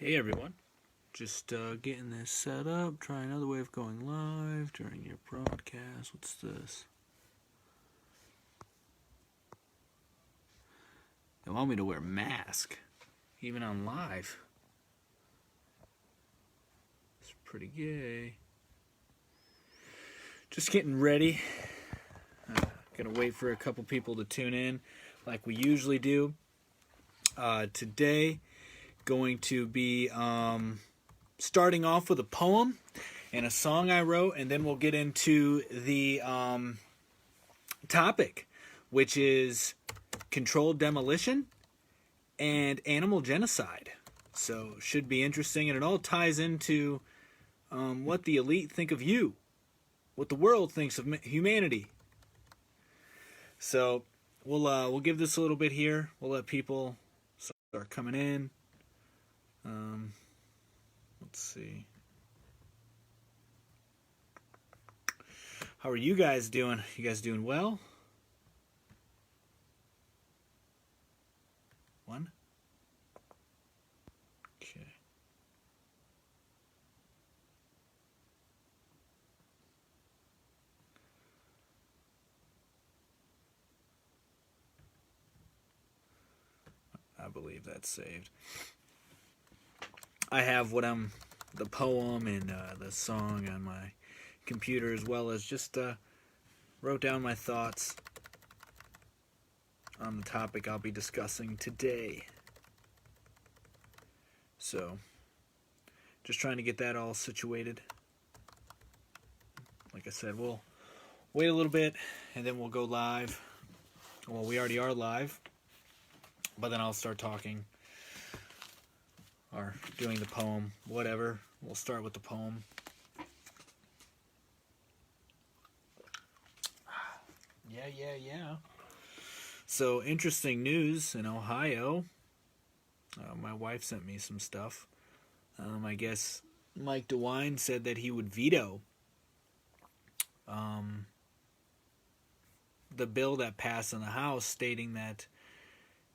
Hey everyone, just getting this set up, try another way of going live during your broadcast. What's this? They want me to wear a mask, even on live. It's pretty gay. Just getting ready. Gonna wait for a couple people to tune in like we usually do. Today, going to be starting off with a poem and a song I wrote, and then we'll get into the topic, which is controlled demolition and animal genocide. So should be interesting, and it all ties into what the elite think of you, what the world thinks of humanity. So we'll give this a little bit here. We'll let people start coming in. Let's see. How are you guys doing? You guys doing well? One? Okay. I believe that's saved. I have the poem and the song on my computer, as well as just wrote down my thoughts on the topic I'll be discussing today. So, just trying to get that all situated. Like I said, we'll wait a little bit and then we'll go live. Well, we already are live, but then I'll start talking or doing the poem, whatever. We'll start with the poem. Yeah. So, interesting news in Ohio. My wife sent me some stuff. I guess Mike DeWine said that he would veto the bill that passed in the House, stating that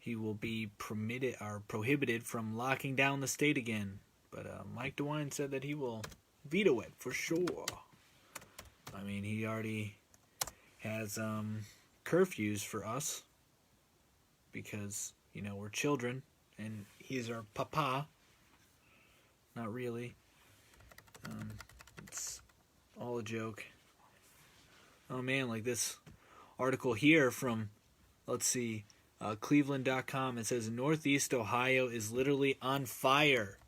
he will be prohibited from locking down the state again. But Mike DeWine said that he will veto it for sure. I mean, he already has curfews for us because, we're children and he's our papa. Not really. It's all a joke. Oh man, like this article here from, let's see, Cleveland.com. It says Northeast Ohio is literally on fire.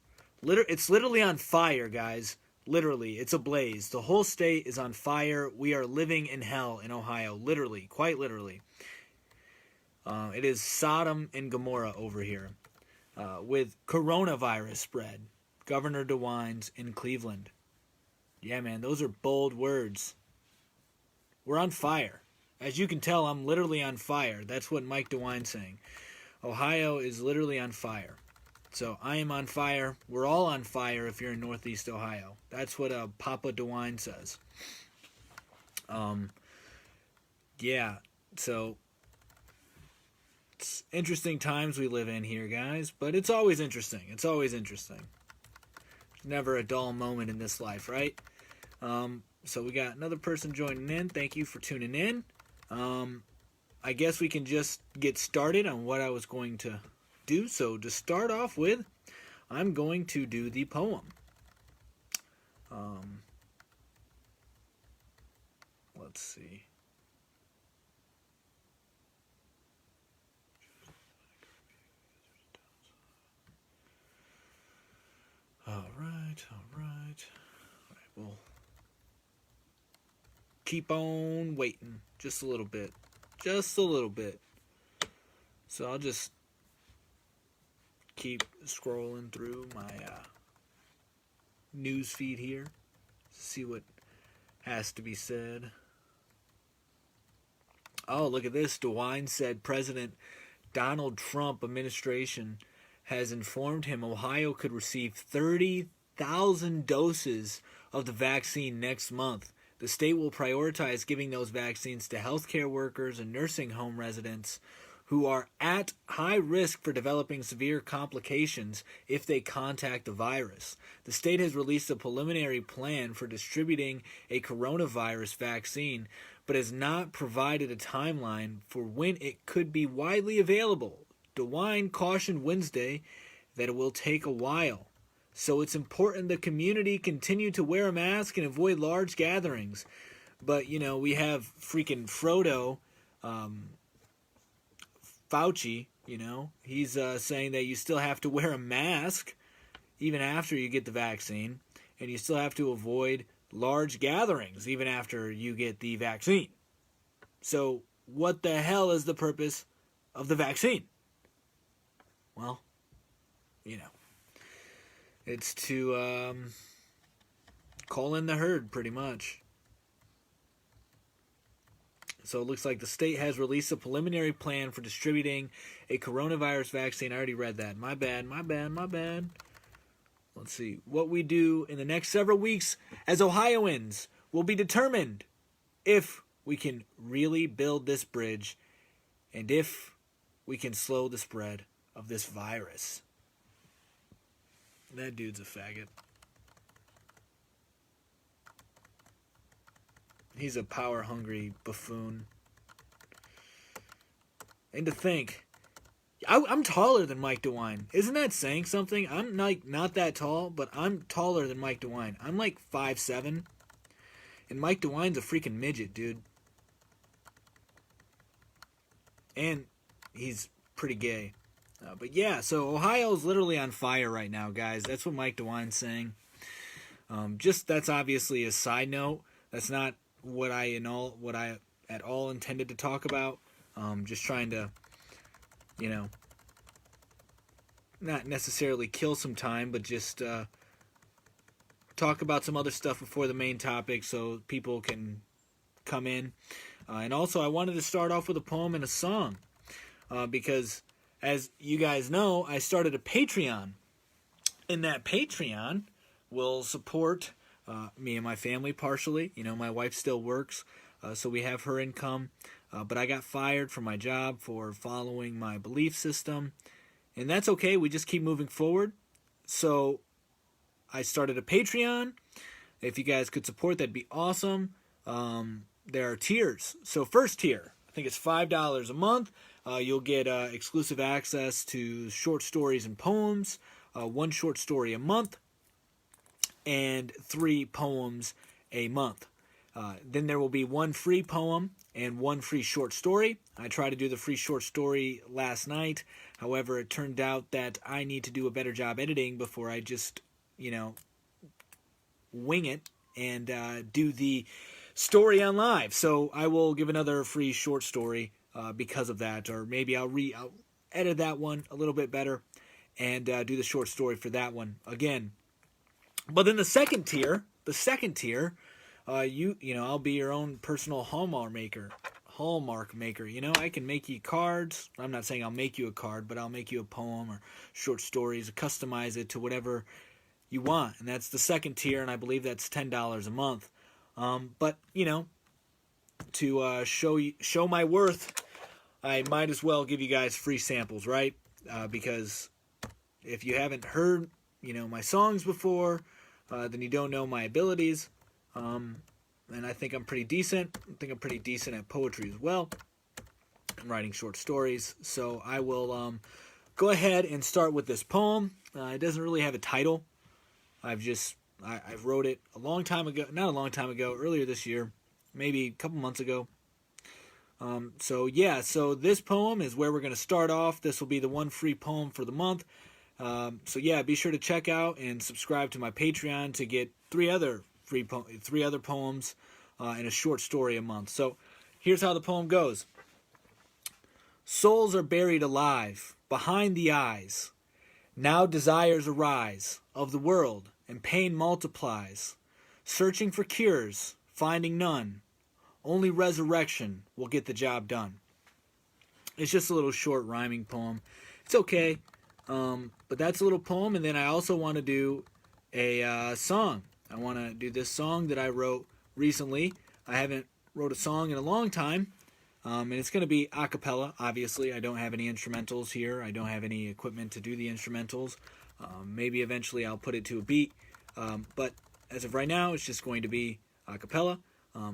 It's literally on fire, guys. Literally, it's ablaze. The whole state is on fire. We are living in hell in Ohio. Literally, quite literally. It is Sodom and Gomorrah over here. With coronavirus spread. Governor DeWine's in Cleveland. Yeah, man, those are bold words. We're on fire. As you can tell, I'm literally on fire. That's what Mike DeWine's saying. Ohio is literally on fire. So I am on fire. We're all on fire if you're in Northeast Ohio. That's what Papa DeWine says. Yeah, so it's interesting times we live in here, guys. But it's always interesting. It's always interesting. There's never a dull moment in this life, right? So we got another person joining in. Thank you for tuning in. I guess we can just get started on what I was going to do. So to start off with, I'm going to do the poem. Let's see. All right. We'll keep on waiting just a little bit. So I'll just keep scrolling through my news feed here, see what has to be said. Oh, look at this. DeWine said President Donald Trump administration has informed him Ohio could receive 30,000 doses of the vaccine next month. The state will prioritize giving those vaccines to healthcare workers and nursing home residents who are at high risk for developing severe complications if they contact the virus. The state has released a preliminary plan for distributing a coronavirus vaccine, but has not provided a timeline for when it could be widely available. DeWine cautioned Wednesday that it will take a while. So it's important the community continue to wear a mask and avoid large gatherings. But, we have freaking Frodo, Fauci, he's saying that you still have to wear a mask even after you get the vaccine, and you still have to avoid large gatherings even after you get the vaccine. So what the hell is the purpose of the vaccine? Well, it's to call in the herd, pretty much. So it looks like the state has released a preliminary plan for distributing a coronavirus vaccine. I already read that. My bad. Let's see. What we do in the next several weeks as Ohioans will be determined if we can really build this bridge and if we can slow the spread of this virus. That dude's a faggot. He's a power-hungry buffoon. And to think, I'm taller than Mike DeWine. Isn't that saying something? I'm not that tall, but I'm taller than Mike DeWine. I'm like 5'7", and Mike DeWine's a freaking midget, dude. And he's pretty gay. But yeah, so Ohio's literally on fire right now, guys. That's what Mike DeWine's saying. That's obviously a side note. That's not what I at all intended to talk about. Just trying to, not necessarily kill some time, but just talk about some other stuff before the main topic so people can come in. And also, I wanted to start off with a poem and a song because, as you guys know, I started a Patreon. And that Patreon will support me and my family partially. My wife still works, so we have her income. But I got fired from my job for following my belief system. And that's okay. We just keep moving forward. So I started a Patreon. If you guys could support, that'd be awesome. There are tiers. So first tier, I think it's $5 a month. You'll get exclusive access to short stories and poems, one short story a month, and 3 poems a month. Then there will be 1 free poem and 1 free short story. I tried to do the free short story last night. However, it turned out that I need to do a better job editing before I just, wing it and do the story on live. So I will give another free short story because of that, or maybe I'll edit that one a little bit better and do the short story for that one again. But then the second tier, I'll be your own personal Hallmark maker. I can make you cards. I'm not saying I'll make you a card, but I'll make you a poem or short stories, customize it to whatever you want. And that's the second tier, and I believe that's $10 a month. But to show my worth, I might as well give you guys free samples, right? Because if you haven't heard, my songs before, then you don't know my abilities. And I think I'm pretty decent. I think I'm pretty decent at poetry as well. I'm writing short stories. So I will go ahead and start with this poem. It doesn't really have a title. I wrote it a long time ago. Not a long time ago. Earlier this year. Maybe a couple months ago. So this poem is where we're going to start off. This will be the 1 free poem for the month. Be sure to check out and subscribe to my Patreon to get 3 other poems and a short story a month. So here's how the poem goes. Souls are buried alive behind the eyes. Now desires arise of the world and pain multiplies. Searching for cures, finding none. Only resurrection will get the job done. It's just a little short rhyming poem. It's okay. But that's a little poem. And then I also want to do a song. I want to do this song that I wrote recently. I haven't wrote a song in a long time. And it's going to be a cappella, obviously. I don't have any instrumentals here. I don't have any equipment to do the instrumentals. Maybe eventually I'll put it to a beat. But as of right now, it's just going to be a cappella.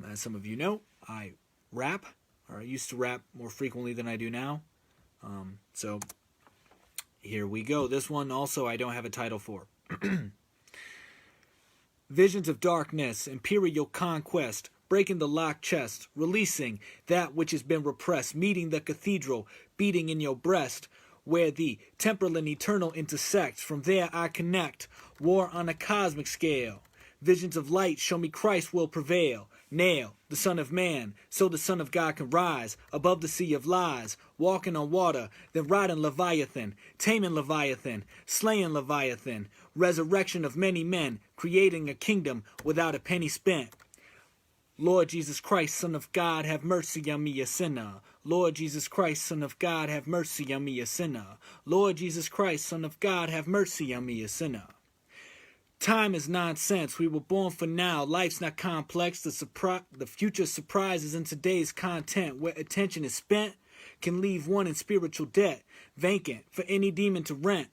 As some of you know, I rap, or I used to rap more frequently than I do now. So here we go. This one also I don't have a title for. Visions of darkness, imperial conquest, breaking the locked chest, releasing that which has been repressed, meeting the cathedral, beating in your breast, where the temporal and eternal intersect. From there I connect, war on a cosmic scale. Visions of light show me Christ will prevail. Nail the Son of Man, so the Son of God can rise above the sea of lies, walking on water, then riding Leviathan, taming Leviathan, slaying Leviathan, resurrection of many men, creating a kingdom without a penny spent. Lord Jesus Christ, Son of God, have mercy on me, a sinner. Lord Jesus Christ, Son of God, have mercy on me, a sinner. Lord Jesus Christ, Son of God, have mercy on me, a sinner. Time is nonsense. We were born for now. Life's not complex. The future surprises in today's content. Where attention is spent can leave one in spiritual debt, vacant for any demon to rent.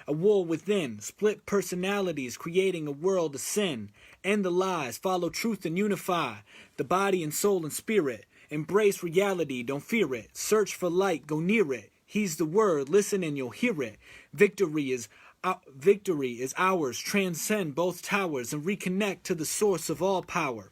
A war within, split personalities, creating a world of sin. End the lies, follow truth and unify the body and soul and spirit. Embrace reality, don't fear it. Search for light, go near it. He's the word, listen and you'll hear it. Victory is ours. Transcend both towers and reconnect to the source of all power.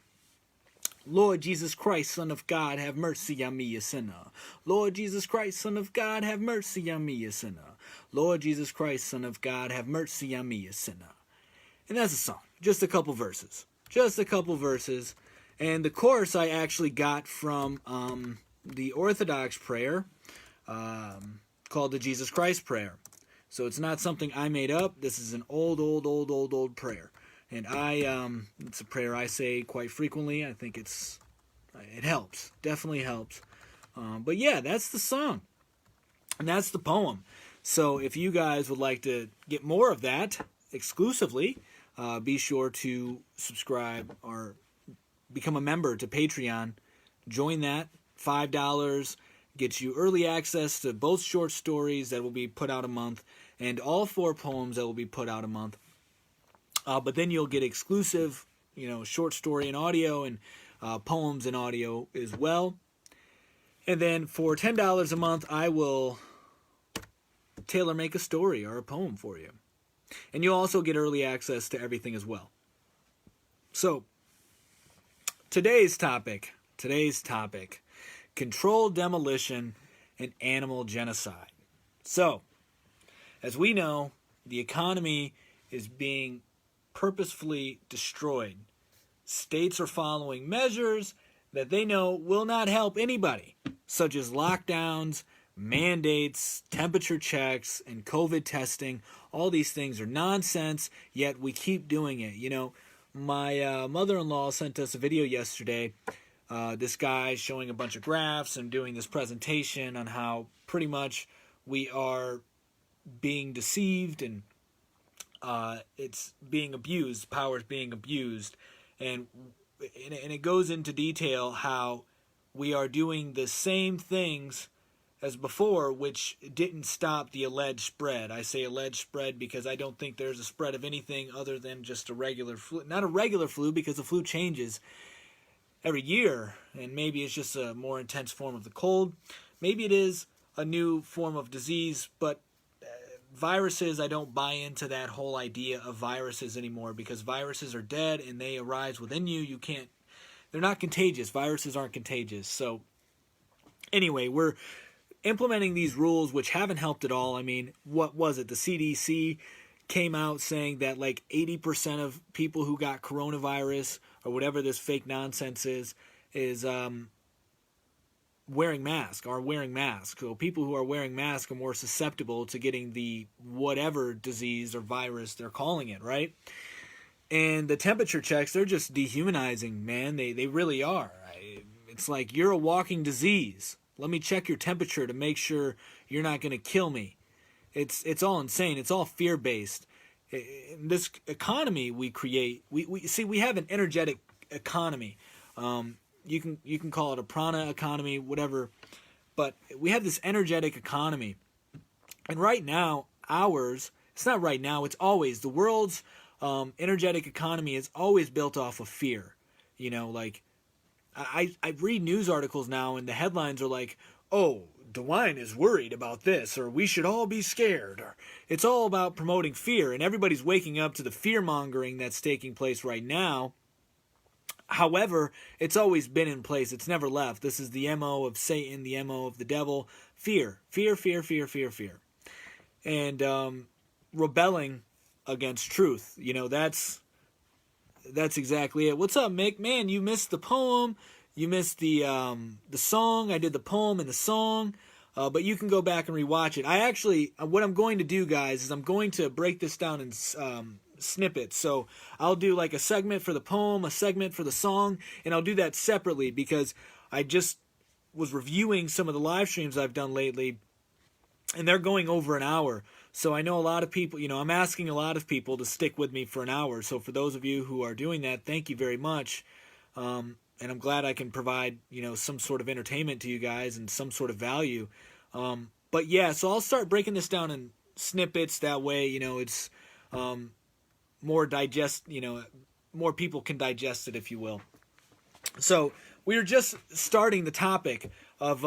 Lord Jesus Christ, Son of God, have mercy on me, a sinner. Lord Jesus Christ, Son of God, have mercy on me, a sinner. Lord Jesus Christ, Son of God, have mercy on me, a sinner. And that's a song. Just a couple verses. Just a couple verses. And the chorus I actually got from the Orthodox prayer called the Jesus Christ prayer. So it's not something I made up. This is an old prayer. And it's a prayer I say quite frequently. I think it helps. Definitely helps. But yeah, that's the song. And that's the poem. So if you guys would like to get more of that exclusively, be sure to subscribe or become a member to Patreon. Join that. $5 gets you early access to both short stories that will be put out a month and all 4 poems that will be put out a month. But then you'll get exclusive, short story and audio and poems and audio as well. And then for $10 a month, I will tailor make a story or a poem for you. And you'll also get early access to everything as well. So, today's topic, controlled demolition and animal genocide. So, as we know, the economy is being purposefully destroyed. States are following measures that they know will not help anybody, such as lockdowns, mandates, temperature checks, and COVID testing. All these things are nonsense, yet we keep doing it. My mother-in-law sent us a video yesterday. This guy showing a bunch of graphs and doing this presentation on how pretty much we are being deceived and it's being abused, power is being abused, and it goes into detail how we are doing the same things as before, which didn't stop the alleged spread. I say alleged spread because I don't think there's a spread of anything other than just a regular flu. Not a regular flu, because the flu changes every year, and maybe it's just a more intense form of the cold. Maybe it is a new form of disease, but viruses, I don't buy into that whole idea of viruses anymore, because viruses are dead and they arise within you. They're not contagious. Viruses aren't contagious. So anyway, we're implementing these rules which haven't helped at all. I mean, what was it? The CDC came out saying that like 80% of people who got coronavirus or whatever this fake nonsense is wearing masks. So people who are wearing masks are more susceptible to getting the whatever disease or virus they're calling it, right? And the temperature checks, they're just dehumanizing, man. They really are. It's like, you're a walking disease. Let me check your temperature to make sure you're not going to kill me. It's all insane. It's all fear-based. In this economy we create, we have an energetic economy. you can call it a prana economy, whatever. But we have this energetic economy. And right now, it's not right now, it's always, the world's energetic economy is always built off of fear. Like, I read news articles now, and the headlines are like, oh, DeWine is worried about this, or we should all be scared. Or it's all about promoting fear, and everybody's waking up to the fear-mongering that's taking place right now. However, it's always been in place. It's never left. This is the MO of Satan, the MO of the devil. Fear, fear, fear, fear, fear, fear. And rebelling against truth. That's exactly it. What's up, Mick? Man, you missed the poem. You missed the song. I did the poem and the song. But you can go back and rewatch it. What I'm going to do, guys, is I'm going to break this down in snippets. So I'll do like a segment for the poem, a segment for the song, and I'll do that separately because I just was reviewing some of the live streams I've done lately, and they're going over an hour. So I know a lot of people, I'm asking a lot of people to stick with me for an hour. So for those of you who are doing that, thank you very much. And I'm glad I can provide, some sort of entertainment to you guys and some sort of value. But yeah, so I'll start breaking this down in snippets. That way, it's more more people can digest it, if you will. So we were just starting the topic of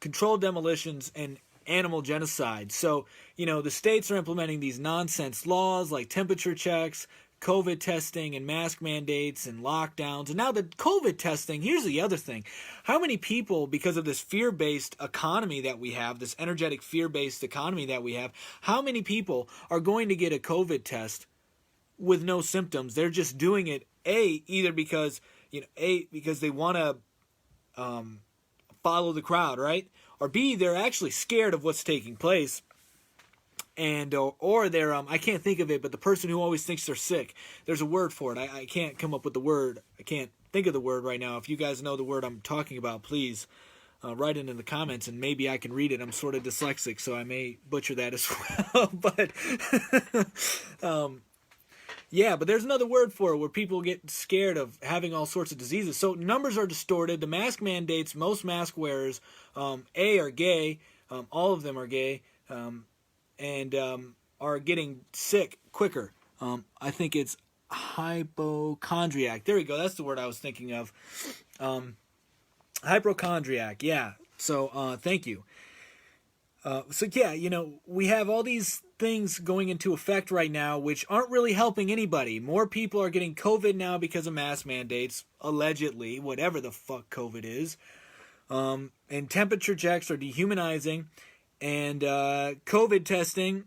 controlled demolitions and animal genocide. So, the states are implementing these nonsense laws like temperature checks, COVID testing, and mask mandates and lockdowns. And now the COVID testing, here's the other thing. How many people, because of this fear-based economy that we have, this energetic fear-based economy that we have, how many people are going to get a COVID test with no symptoms? They're just doing it, either because, because they want to follow the crowd, right? Or B, they're actually scared of what's taking place. And or they're I can't think of it, but the person who always thinks they're sick, there's a word for it. I can't come up with the word. I can't think of the word right now. If you guys know the word I'm talking about, please write it in the comments, and maybe I can read it. I'm sort of dyslexic, so I may butcher that as well. But yeah, but there's another word for it where people get scared of having all sorts of diseases. So numbers are distorted. The mask mandates, most mask wearers, are gay. All of them are gay. And are getting sick quicker. I think it's hypochondriac. There we go. That's the word I was thinking of. Hypochondriac. Yeah. So thank you. So yeah, we have all these things going into effect right now, which aren't really helping anybody. More people are getting COVID now because of mask mandates, allegedly, whatever the fuck COVID is. And temperature checks are dehumanizing. And COVID testing,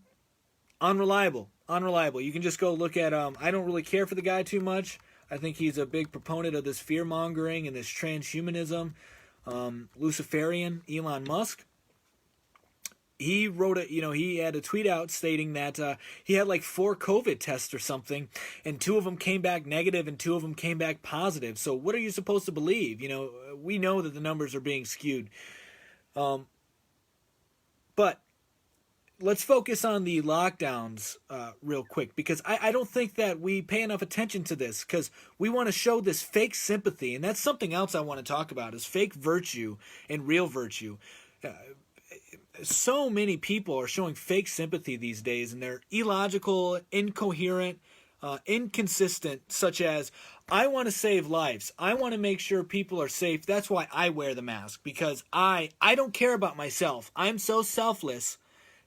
unreliable. You can just go look at, I don't really care for the guy too much. I think he's a big proponent of this fear-mongering and this transhumanism. Luciferian, Elon Musk. He wrote he had a tweet out stating that he had like 4 COVID tests or something, and 2 of them came back negative and 2 of them came back positive. So what are you supposed to believe? We know that the numbers are being skewed. But let's focus on the lockdowns real quick, because I don't think that we pay enough attention to this, because we want to show this fake sympathy, and that's something else I want to talk about, is fake virtue and real virtue. So many people are showing fake sympathy these days, and they're illogical, incoherent, inconsistent, such as, I want to save lives. I want to make sure people are safe. That's why I wear the mask, because I don't care about myself. I'm so selfless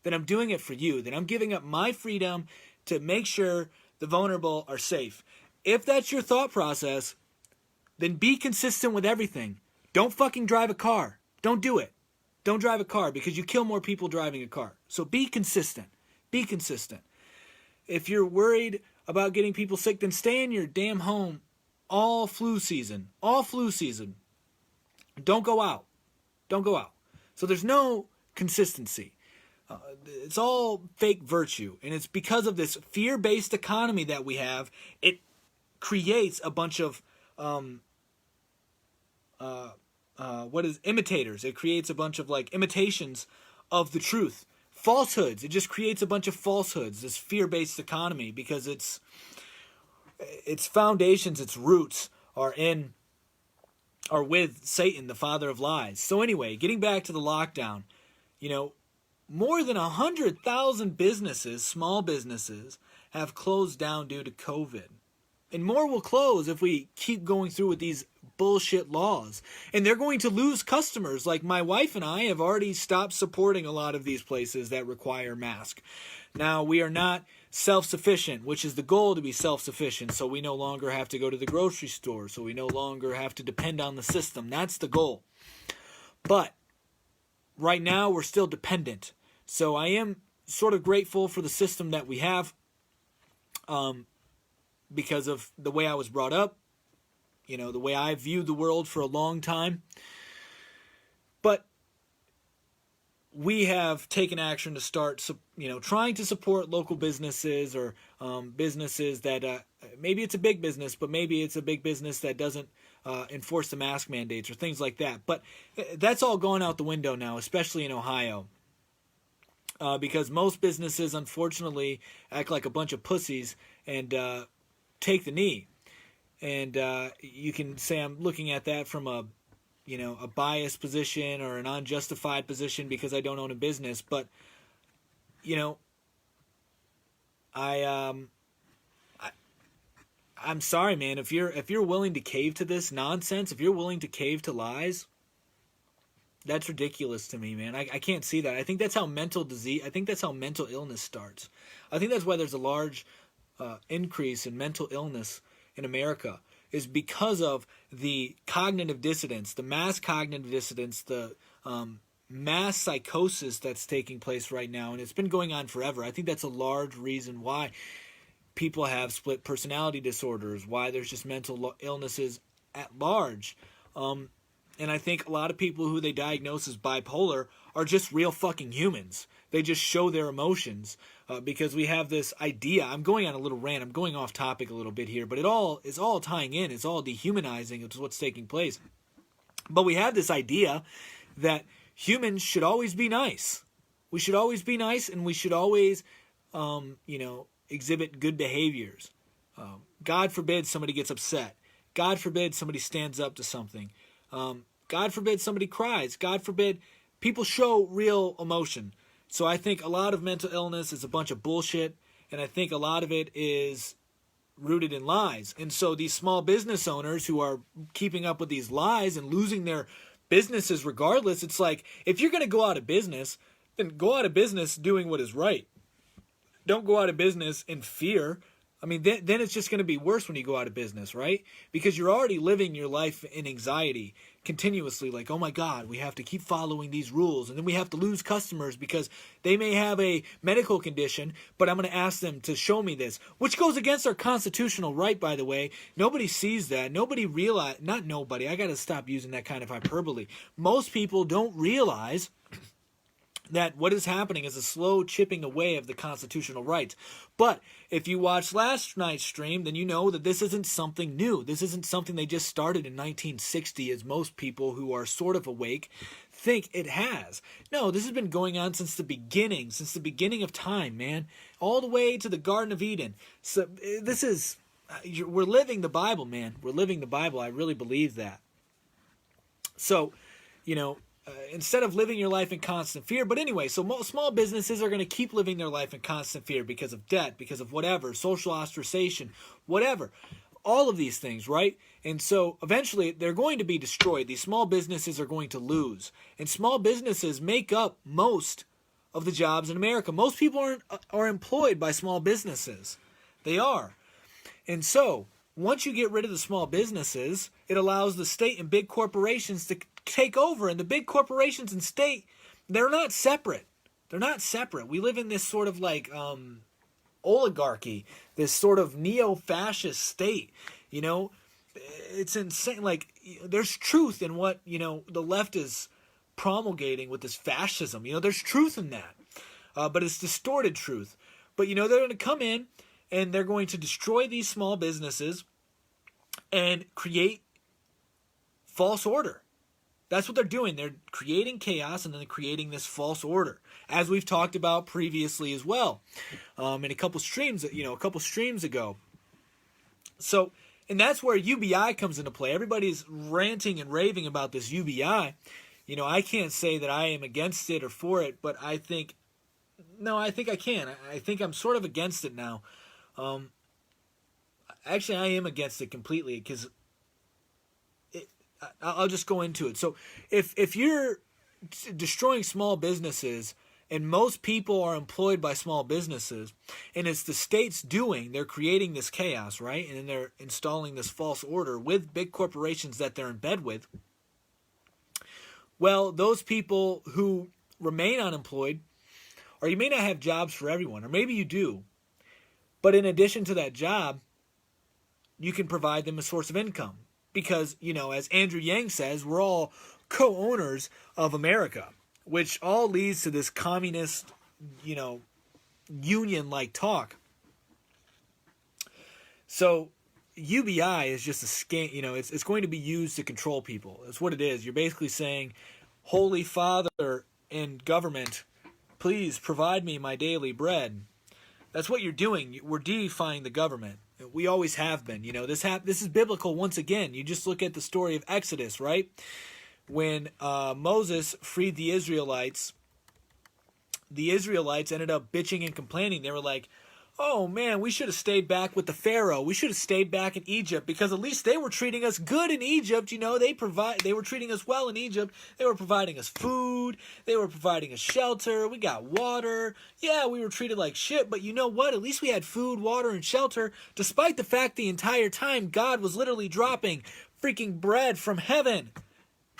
that I'm doing it for you, that I'm giving up my freedom to make sure the vulnerable are safe. If that's your thought process, then be consistent with everything. Don't fucking drive a car. Don't do it. Don't drive a car, because you kill more people driving a car. So be consistent. Be consistent. If you're worried about getting people sick, then stay in your damn home all flu season. All flu season. Don't go out. Don't go out. So there's no consistency. It's all fake virtue. And it's because of this fear-based economy that we have, it creates a bunch of imitators. It creates a bunch of like imitations of the truth. Falsehoods. It just creates a bunch of falsehoods, this fear-based economy, because its foundations, its roots are in or with Satan, the father of lies. So anyway, getting back to the lockdown, more than 100,000 businesses, small businesses, have closed down due to COVID. And more will close if we keep going through with these bullshit laws. And they're going to lose customers. Like my wife and I have already stopped supporting a lot of these places that require masks. Now, we are not self-sufficient, which is the goal, to be self-sufficient. So we no longer have to go to the grocery store. So we no longer have to depend on the system. That's the goal. But right now, we're still dependent. So I am sort of grateful for the system that we have, because of the way I was brought up, the way I viewed the world for a long time. But we have taken action to start, trying to support local businesses, or businesses that maybe it's a big business, but maybe it's a big business that doesn't enforce the mask mandates or things like that. But that's all gone out the window now, especially in Ohio. Because most businesses, unfortunately, act like a bunch of pussies and take the knee. And you can say I'm looking at that from a biased position or an unjustified position because I don't own a business. But, I'm sorry, man. If you're willing to cave to this nonsense, if you're willing to cave to lies, that's ridiculous to me, man. I can't see that. I think that's how mental illness starts. I think that's why there's a large increase in mental illness in America, is because of the cognitive dissonance, the mass cognitive dissonance, the mass psychosis that's taking place right now. And it's been going on forever. I think that's a large reason why people have split personality disorders, why there's just mental illnesses at large. And I think a lot of people who they diagnose as bipolar are just real fucking humans. They just show their emotions because we have this idea. I'm going on a little rant. I'm going off topic a little bit here, but it all is all tying in. It's all dehumanizing. It's what's taking place. But we have this idea that humans should always be nice. We should always be nice, and we should always, exhibit good behaviors. God forbid somebody gets upset. God forbid somebody stands up to something. God forbid somebody cries. God forbid people show real emotion. So I think a lot of mental illness is a bunch of bullshit, and I think a lot of it is rooted in lies. And so these small business owners who are keeping up with these lies and losing their businesses regardless, it's like, if you're going to go out of business, then go out of business doing what is right. Don't go out of business in fear. I mean, then it's just going to be worse when you go out of business, right? Because you're already living your life in anxiety continuously, like, oh my God, we have to keep following these rules, and then we have to lose customers because they may have a medical condition, but I'm going to ask them to show me this, which goes against our constitutional right, by the way. Nobody sees that. Not nobody. I got to stop using that kind of hyperbole. Most people don't realize that what is happening is a slow chipping away of the constitutional rights. But if you watched last night's stream, then you know that this isn't something new. This isn't something they just started in 1960, as most people who are sort of awake think it has. No, this has been going on since the beginning of time, man. All the way to the Garden of Eden. So we're living the Bible, man. We're living the Bible. I really believe that. So, instead of living your life in constant fear. But anyway, so small businesses are going to keep living their life in constant fear because of debt, because of whatever, social ostracization, whatever. All of these things, right? And so eventually they're going to be destroyed. These small businesses are going to lose. And small businesses make up most of the jobs in America. Most people are employed by small businesses. They are. And so once you get rid of the small businesses, it allows the state and big corporations to take over. And the big corporations and state, they're not separate. They're not separate. We live in this sort of like oligarchy, this sort of neo-fascist state. It's insane. Like, there's truth in what, the left is promulgating with this fascism. There's truth in that. But it's distorted truth. But, they're going to come in and they're going to destroy these small businesses and create false order. That's what they're doing. They're creating chaos, and then they're creating this false order, as we've talked about previously as well, in a couple streams ago. So And that's where UBI comes into play. Everybody's ranting and raving about this UBI. I can't say that I am against it or for it, but I think I can. I think I'm sort of against it now. Actually, I am against it completely because I'll just go into it. So if you're destroying small businesses, and most people are employed by small businesses, and it's the state's doing, they're creating this chaos, right? And then they're installing this false order with big corporations that they're in bed with. Well, those people who remain unemployed, or you may not have jobs for everyone, or maybe you do, but in addition to that job, you can provide them a source of income. Because, as Andrew Yang says, we're all co-owners of America, which all leads to this communist, union-like talk. So UBI is just a scam. It's going to be used to control people. That's what it is. You're basically saying, Holy Father and government, please provide me my daily bread. That's what you're doing. We're deifying the government. We always have been. This is biblical once again. You just look at the story of Exodus, right? When Moses freed the Israelites ended up bitching and complaining. They were like, oh man, we should have stayed back with the Pharaoh. We should have stayed back in Egypt because at least they were treating us good in Egypt. They were treating us well in Egypt. They were providing us food. They were providing us shelter. We got water. Yeah, we were treated like shit, but you know what? At least we had food, water, and shelter, despite the fact the entire time God was literally dropping freaking bread from heaven,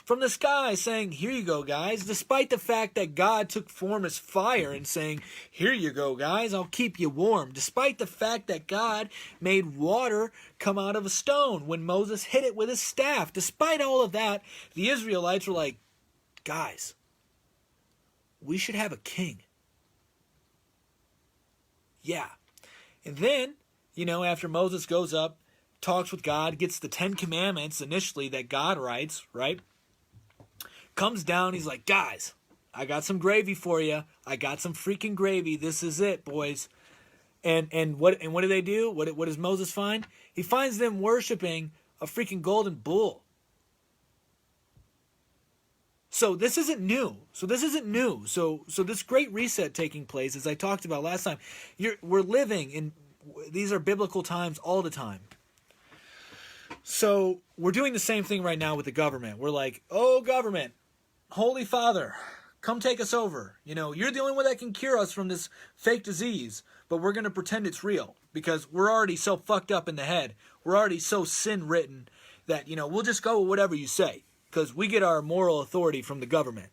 from the sky, saying, here you go, guys, despite the fact that God took form as fire and saying, here you go, guys, I'll keep you warm, despite the fact that God made water come out of a stone when Moses hit it with his staff. Despite all of that, the Israelites were like, guys, we should have a king. Yeah. And then, after Moses goes up, talks with God, gets the 10 Commandments initially that God writes, right? Comes down, he's like, guys, I got some gravy for you. I got some freaking gravy. This is it, boys. And what do they do? What does Moses find? He finds them worshiping a freaking golden bull. So this isn't new. So this great reset taking place, as I talked about last time, we're living in, these are biblical times all the time. So we're doing the same thing right now with the government. We're like, oh, government, Holy Father, come take us over. You're the only one that can cure us from this fake disease, but we're going to pretend it's real because we're already so fucked up in the head. We're already so sin-ridden that, we'll just go with whatever you say because we get our moral authority from the government,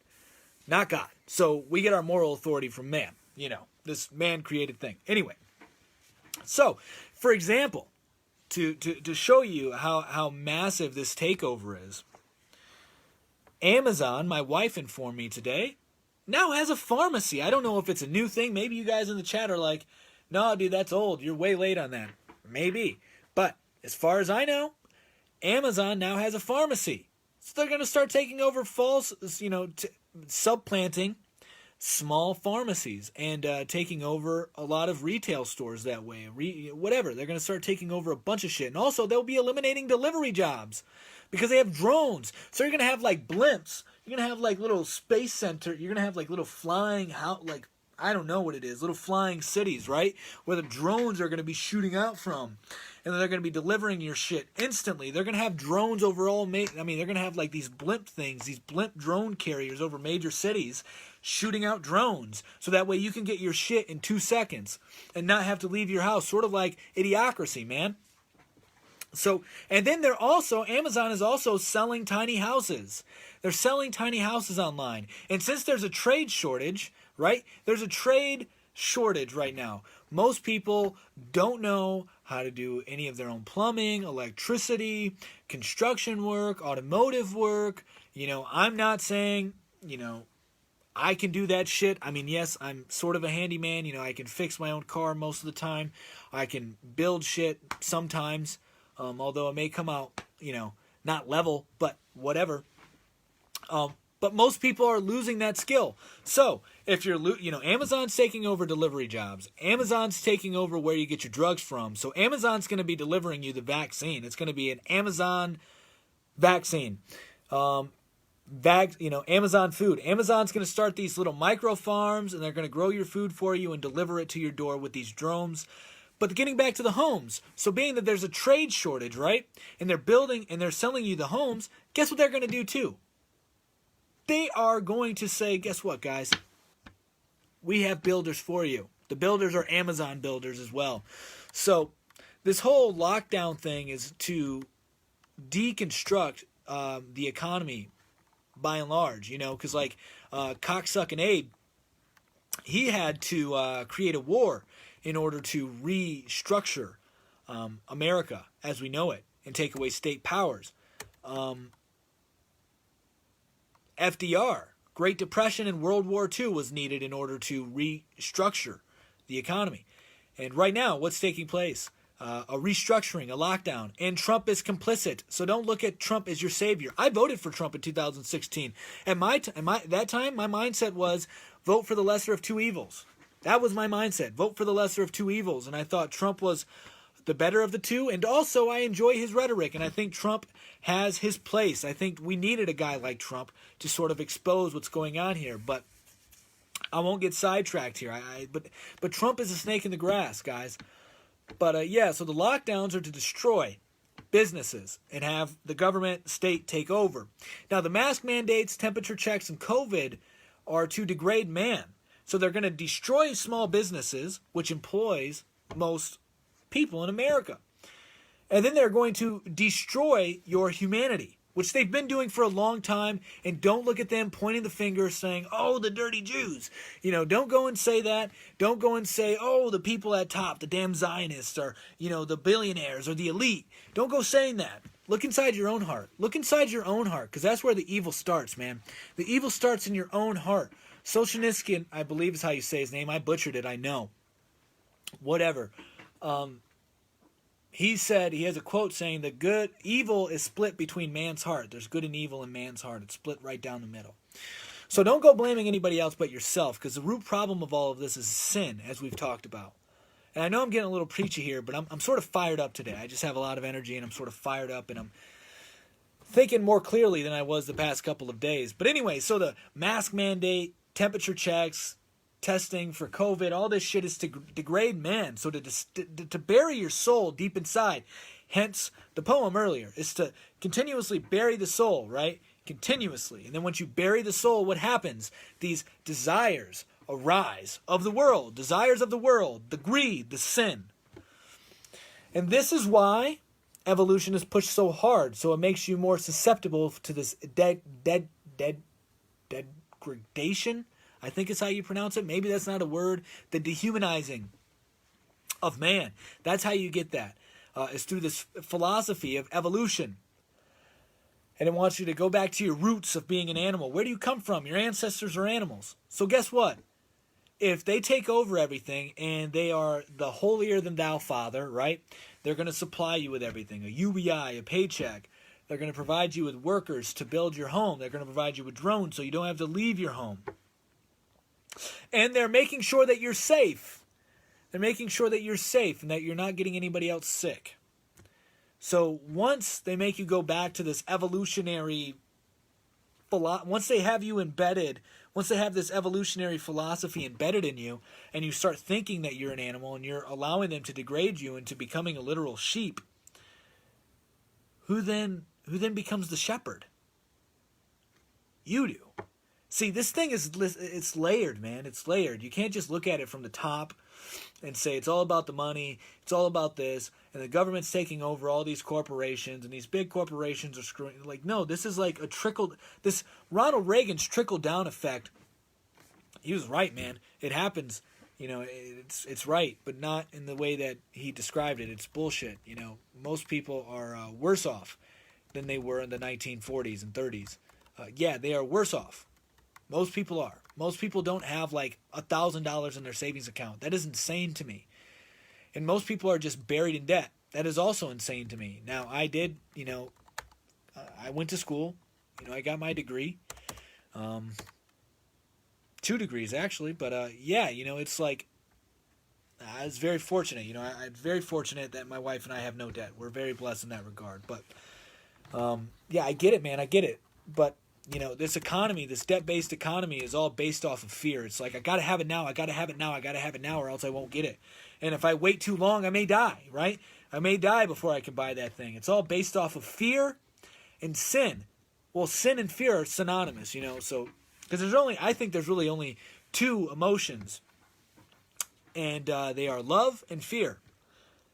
not God. So we get our moral authority from man, this man-created thing. Anyway, so, for example, to show you how massive this takeover is, Amazon, my wife informed me today, now has a pharmacy. I don't know if it's a new thing. Maybe you guys in the chat are like, no, dude, that's old. You're way late on that. Maybe. But as far as I know, Amazon now has a pharmacy. So they're going to start taking over supplanting small pharmacies and taking over a lot of retail stores that way. Whatever. They're going to start taking over a bunch of shit. And also, they'll be eliminating delivery jobs because they have drones. So you're going to have like blimps. You're going to have like little space center. You're going to have like little flying I don't know what it is, little flying cities, right? Where the drones are going to be shooting out from. And they're going to be delivering your shit instantly. They're going to have drones over all, they're going to have like these blimp things, these blimp drone carriers over major cities shooting out drones. So that way you can get your shit in 2 seconds and not have to leave your house. Sort of like Idiocracy, man. So, and then Amazon is also selling tiny houses. They're selling tiny houses online. And since there's a trade shortage, right? There's a trade shortage right now. Most people don't know how to do any of their own plumbing, electricity, construction work, automotive work. I'm not saying, I can do that shit. Yes, I'm sort of a handyman. I can fix my own car most of the time. I can build shit sometimes. Although it may come out, not level, but whatever. But most people are losing that skill. So if you're, Amazon's taking over delivery jobs. Amazon's taking over where you get your drugs from. So Amazon's going to be delivering you the vaccine. It's going to be an Amazon vaccine. Amazon food. Amazon's going to start these little micro farms, and they're going to grow your food for you and deliver it to your door with these drones. But getting back to the homes, so being that there's a trade shortage, right? And they're building and they're selling you the homes, guess what they're going to do too? They are going to say, guess what, guys? We have builders for you. The builders are Amazon builders as well. So this whole lockdown thing is to deconstruct the economy by and large, because like cocksucking Abe, he had to create a war in order to restructure America as we know it and take away state powers. FDR, Great Depression and World War II was needed in order to restructure the economy. And right now, what's taking place? A restructuring, a lockdown, and Trump is complicit. So don't look at Trump as your savior. I voted for Trump in 2016. That time, my mindset was vote for the lesser of two evils. That was my mindset. Vote for the lesser of two evils. And I thought Trump was the better of the two. And also, I enjoy his rhetoric. And I think Trump has his place. I think we needed a guy like Trump to sort of expose what's going on here. But I won't get sidetracked here. But Trump is a snake in the grass, guys. But so the lockdowns are to destroy businesses and have the government, state take over. Now, the mask mandates, temperature checks, and COVID are to degrade man. So they're going to destroy small businesses, which employs most people in America. And then they're going to destroy your humanity, which they've been doing for a long time. And don't look at them pointing the finger saying, oh, the dirty Jews. Don't go and say that. Don't go and say, oh, the people at top, the damn Zionists, or, the billionaires or the elite. Don't go saying that. Look inside your own heart. Look inside your own heart, because that's where the evil starts, man. The evil starts in your own heart. Solzhenitsyn, I believe is how you say his name. I butchered it, I know. Whatever. He said, he has a quote saying, evil is split between man's heart. There's good and evil in man's heart. It's split right down the middle. So don't go blaming anybody else but yourself, because the root problem of all of this is sin, as we've talked about. And I know I'm getting a little preachy here, but I'm sort of fired up today. I just have a lot of energy, and I'm sort of fired up, and I'm thinking more clearly than I was the past couple of days. But anyway, so the mask mandate, temperature checks, testing for COVID, all this shit is to degrade man. So to bury your soul deep inside. Hence, the poem earlier is to continuously bury the soul, right? Continuously. And then once you bury the soul, what happens? These desires arise of the world. Desires of the world. The greed, the sin. And this is why evolution is pushed so hard. So it makes you more susceptible to this degradation, I think is how you pronounce it. Maybe that's not a word. The dehumanizing of man. That's how you get that. Is through this philosophy of evolution. And it wants you to go back to your roots of being an animal. Where do you come from? Your ancestors are animals. So guess what? If they take over everything and they are the holier than thou father, right? They're going to supply you with everything. A UBI, a paycheck. They're going to provide you with workers to build your home. They're going to provide you with drones so you don't have to leave your home. And they're making sure that you're safe. They're making sure that you're safe and that you're not getting anybody else sick. So once they make you go back to this evolutionary, once they have you embedded, once they have this evolutionary philosophy embedded in you, and you start thinking that you're an animal and you're allowing them to degrade you into becoming a literal sheep, who then becomes the shepherd? You do. See, this thing it's layered, man. It's layered. You can't just look at it from the top and say it's all about the money, it's all about this, and the government's taking over all these corporations, and these big corporations are screwing. Like, no, this is like this Ronald Reagan's trickle-down effect. He was right, man. It happens. It's right, but not in the way that he described it. It's bullshit. Most people are worse off than they were in the 1940s and 30s. Yeah, they are worse off. Most people are. Most people don't have like $1,000 in their savings account. That is insane to me. And most people are just buried in debt. That is also insane to me. Now, I did, I went to school. I got my degree. 2 degrees actually, but yeah, it's like I was very fortunate. I'm very fortunate that my wife and I have no debt. We're very blessed in that regard. But yeah, I get it, man. I get it. But this economy, this debt-based economy, is all based off of fear. It's like I gotta have it now. I gotta have it now. I gotta have it now, or else I won't get it. And if I wait too long, I may die. Right? I may die before I can buy that thing. It's all based off of fear and sin. Well, sin and fear are synonymous. So because I think there's really only 2 emotions. And they are love and fear.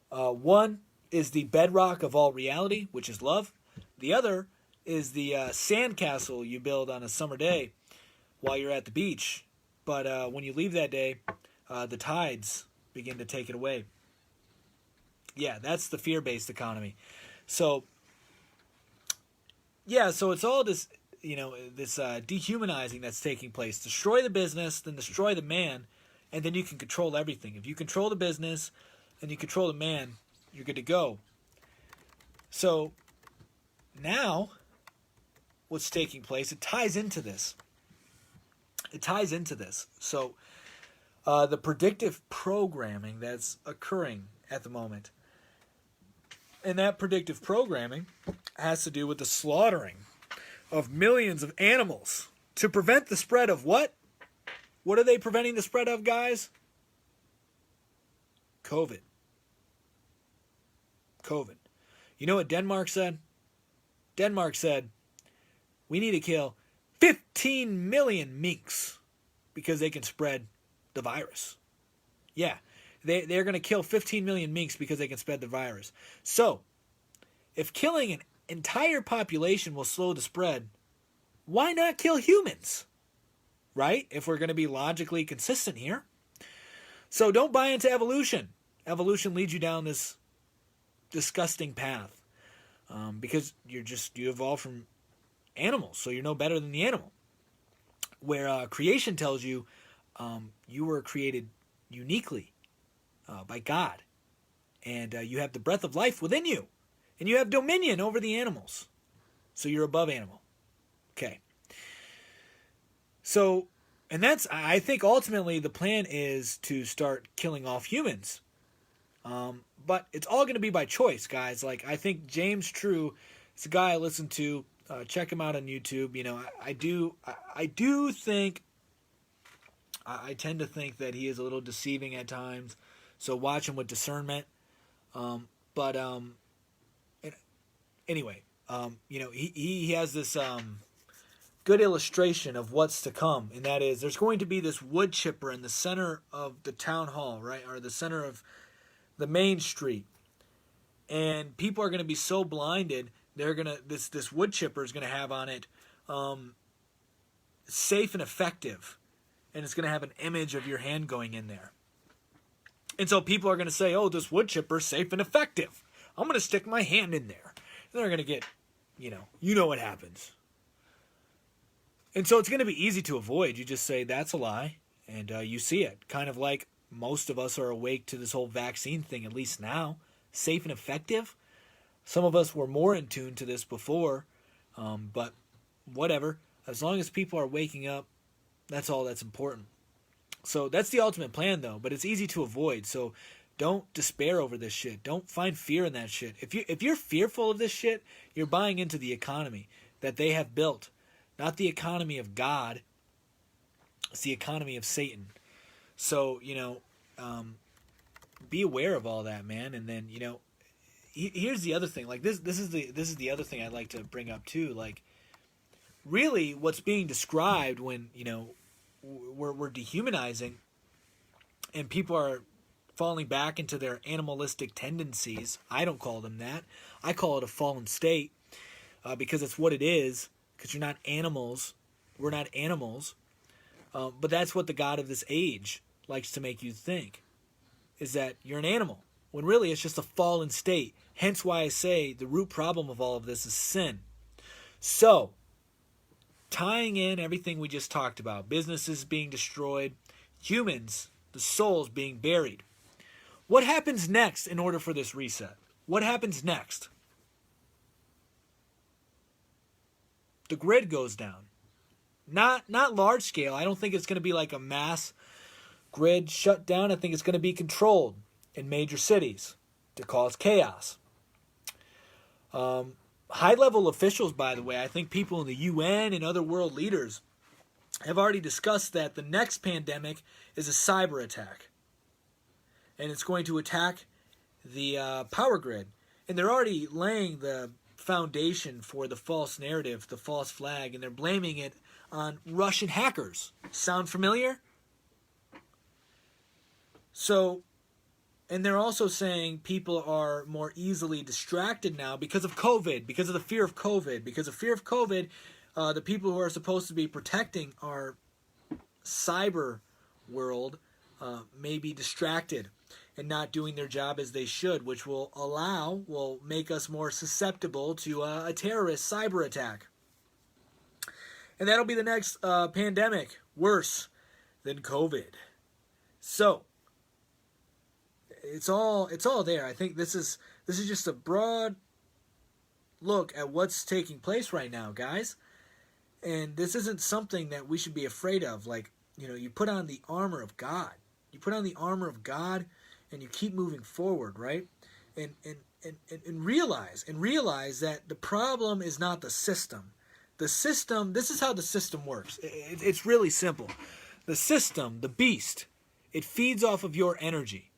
One is the bedrock of all reality, which is love. The other is the sandcastle you build on a summer day while you're at the beach. But when you leave that day, the tides begin to take it away. Yeah, that's the fear-based economy. So, yeah, so it's all this, this dehumanizing that's taking place. Destroy the business, then destroy the man, and then you can control everything. If you control the business and you control the man, you're good to go. So now what's taking place, it ties into this. So the predictive programming that's occurring at the moment. And that predictive programming has to do with the slaughtering of millions of animals to prevent the spread of what? What are they preventing the spread of, guys? COVID. You know what Denmark said? Denmark said, we need to kill 15 million minks because they can spread the virus. Yeah, they're going to kill 15 million minks because they can spread the virus. So, if killing an entire population will slow the spread, why not kill humans? Right? If we're going to be logically consistent here. So don't buy into evolution. Evolution leads you down this disgusting path. Because you evolve from animals, so you're no better than the animal. Where creation tells you you were created uniquely by God. And you have the breath of life within you. And you have dominion over the animals. So you're above animal. Okay. So, and I think ultimately the plan is to start killing off humans. But it's all going to be by choice, guys. Like, I think James True is a guy I listen to. Check him out on YouTube. I tend to think that he is a little deceiving at times. So watch him with discernment. Anyway, he has this good illustration of what's to come, and that is there's going to be this wood chipper in the center of the town hall, right, or the center of the main street, and people are going to be so blinded this wood chipper is going to have on it safe and effective, and it's going to have an image of your hand going in there, and so people are going to say, oh, this wood chipper is safe and effective, I'm going to stick my hand in there, and they're going to get, you know what happens. And so it's going to be easy to avoid. You just say, that's a lie, and you see it. Kind of like most of us are awake to this whole vaccine thing, at least now. Safe and effective. Some of us were more in tune to this before, but whatever. As long as people are waking up, that's all that's important. So that's the ultimate plan, though, but it's easy to avoid. So don't despair over this shit. Don't find fear in that shit. If you're fearful of this shit, you're buying into the economy that they have built. Not the economy of God. It's the economy of Satan. So, be aware of all that, man. And then, here's the other thing. Like this is the other thing I'd like to bring up too. Like, really, what's being described when we're dehumanizing, and people are falling back into their animalistic tendencies. I don't call them that. I call it a fallen state because it's what it is. Because you're not animals. We're not animals. But that's what the God of this age likes to make you think. Is that you're an animal. When really it's just a fallen state. Hence why I say the root problem of all of this is sin. So, tying in everything we just talked about. Businesses being destroyed. Humans, the souls being buried. What happens next in order for this reset? What happens next? The grid goes down. Not large scale. I don't think it's going to be like a mass grid shutdown. I think it's going to be controlled in major cities to cause chaos. High-level officials, by the way, I think people in the UN and other world leaders have already discussed that the next pandemic is a cyber attack. And it's going to attack the power grid. And they're already laying the foundation for the false narrative, the false flag, and they're blaming it on Russian hackers. Sound familiar? So, and they're also saying people are more easily distracted now because of COVID, because of the fear of COVID. Because of fear of COVID, the people who are supposed to be protecting our cyber world may be distracted and not doing their job as they should, which will make us more susceptible to a terrorist cyber attack. And that'll be the next pandemic, worse than COVID. So, it's all there. I think this is just a broad look at what's taking place right now, guys. And this isn't something that we should be afraid of. Like, you put on the armor of God. You put on the armor of God and you keep moving forward, right? And realize that the problem is not the system. The system, this is how the system works. It's really simple. The system, the beast, it feeds off of your energy.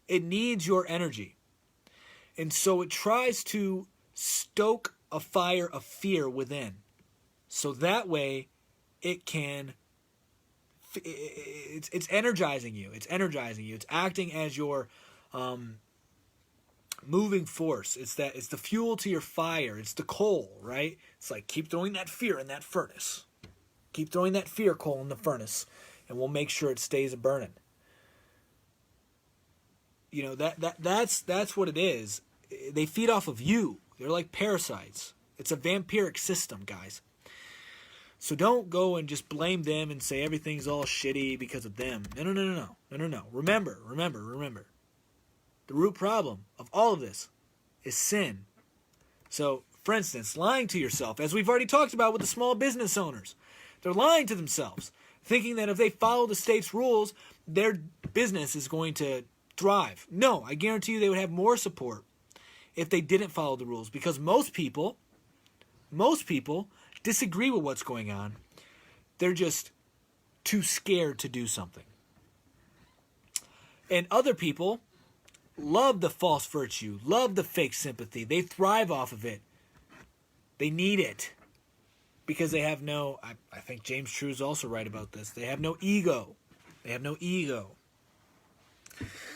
It needs your energy. And so it tries to stoke a fire of fear within. So that way it can, it's energizing you. It's energizing you. It's acting as your moving force. It's the fuel to your fire. It's the coal, right? It's like, keep throwing that fear in that furnace. Keep throwing that fear coal in the furnace, and we'll make sure it stays burning. That's what it is. They feed off of you. They're like parasites. It's a vampiric system, guys. So don't go and just blame them and say everything's all shitty because of them. No. Remember. The root problem of all of this is sin. So, for instance, lying to yourself, as we've already talked about with the small business owners. They're lying to themselves, thinking that if they follow the state's rules, their business is going to thrive. No, I guarantee you they would have more support if they didn't follow the rules, because most people disagree with what's going on. They're just too scared to do something. And other people love the false virtue, love the fake sympathy. They thrive off of it. They need it because they have no, I think James True is also right about this, they have no ego. They have no ego.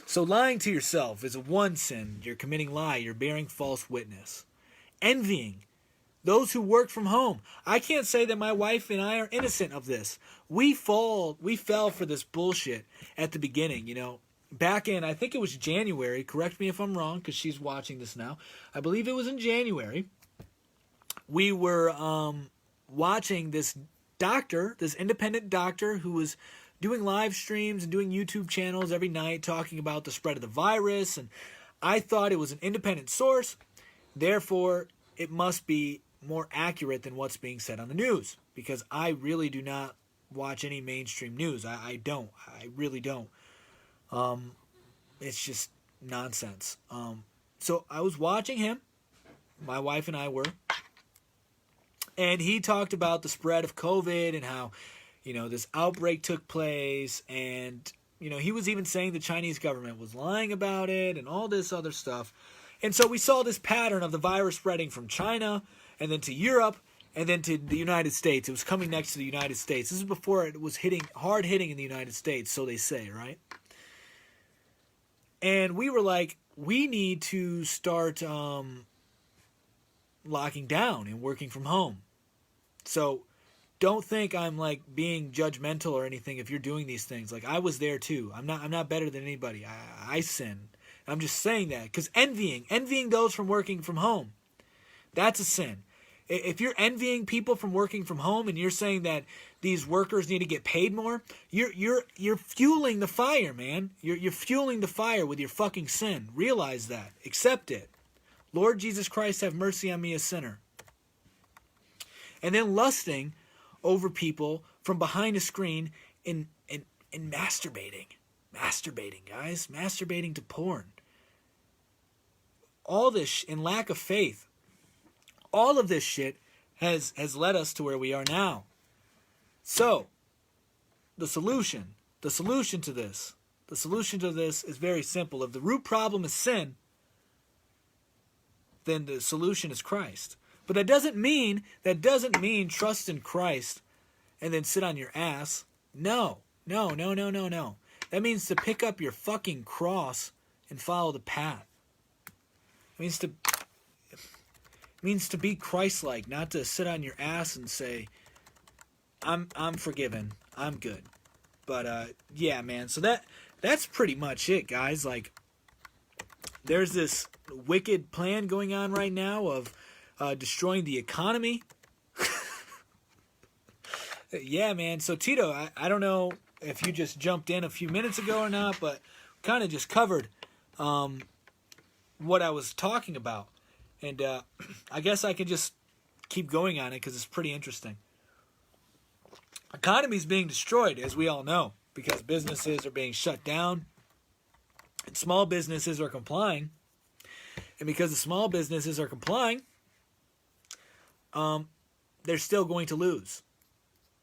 So lying to yourself is one sin. You're committing lie. You're bearing false witness. Envying those who work from home. I can't say that my wife and I are innocent of this. We fell for this bullshit at the beginning, Back in, I think it was January. Correct me if I'm wrong, because she's watching this now. I believe it was in January. We were watching this doctor, this independent doctor who was doing live streams and doing YouTube channels every night talking about the spread of the virus. And I thought it was an independent source. Therefore, it must be more accurate than what's being said on the news, because I really do not watch any mainstream news. I don't. I really don't. It's just nonsense. So I was watching him. My wife and I were. And he talked about the spread of COVID and how, this outbreak took place. And, he was even saying the Chinese government was lying about it and all this other stuff. And so we saw this pattern of the virus spreading from China and then to Europe and then to the United States. It was coming next to the United States. This is before it was hard hitting in the United States, so they say, right? And we were like, we need to start locking down and working from home. So don't think I'm like being judgmental or anything if you're doing these things. Like, I was there too. I'm not better than anybody. I sin. I'm just saying that because envying those from working from home, that's a sin. If you're envying people from working from home and you're saying that these workers need to get paid more, you're fueling the fire, man. You're fueling the fire with your fucking sin. Realize that. Accept it. Lord Jesus Christ, have mercy on me, a sinner. And then lusting over people from behind a screen and masturbating. Masturbating, guys. Masturbating to porn. All this in lack of faith. All of this shit has led us to where we are now. So, the solution to this is very simple. If the root problem is sin, then the solution is Christ. But that doesn't mean trust in Christ and then sit on your ass. No. That means to pick up your fucking cross and follow the path. It means to be Christ-like, not to sit on your ass and say, I'm forgiven, I'm good. But yeah, man. So that's pretty much it, guys. Like, there's this wicked plan going on right now of destroying the economy. Yeah, man. So Tito, I don't know if you just jumped in a few minutes ago or not, but kind of just covered what I was talking about. And I guess I could just keep going on it because it's pretty interesting. Economy's being destroyed, as we all know, because businesses are being shut down and small businesses are complying. And because the small businesses are complying, they're still going to lose.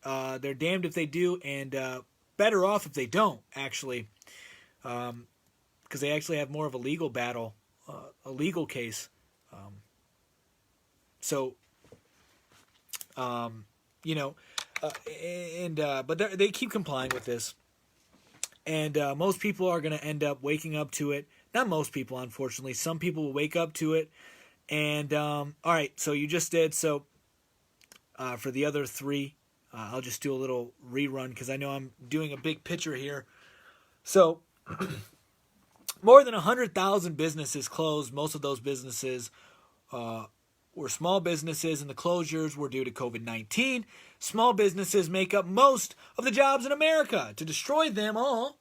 They're damned if they do, and better off if they don't, actually, because they actually have more of a legal battle, a legal case. But they keep complying with this, and most people are going to end up waking up to it. Not most people, unfortunately. Some people will wake up to it, and all right. So you just did. So for the other three, I'll just do a little rerun because I know I'm doing a big picture here. So more than 100,000 businesses closed. Most of those businesses were small businesses, and the closures were due to COVID-19. Small businesses make up most of the jobs in America. To destroy them all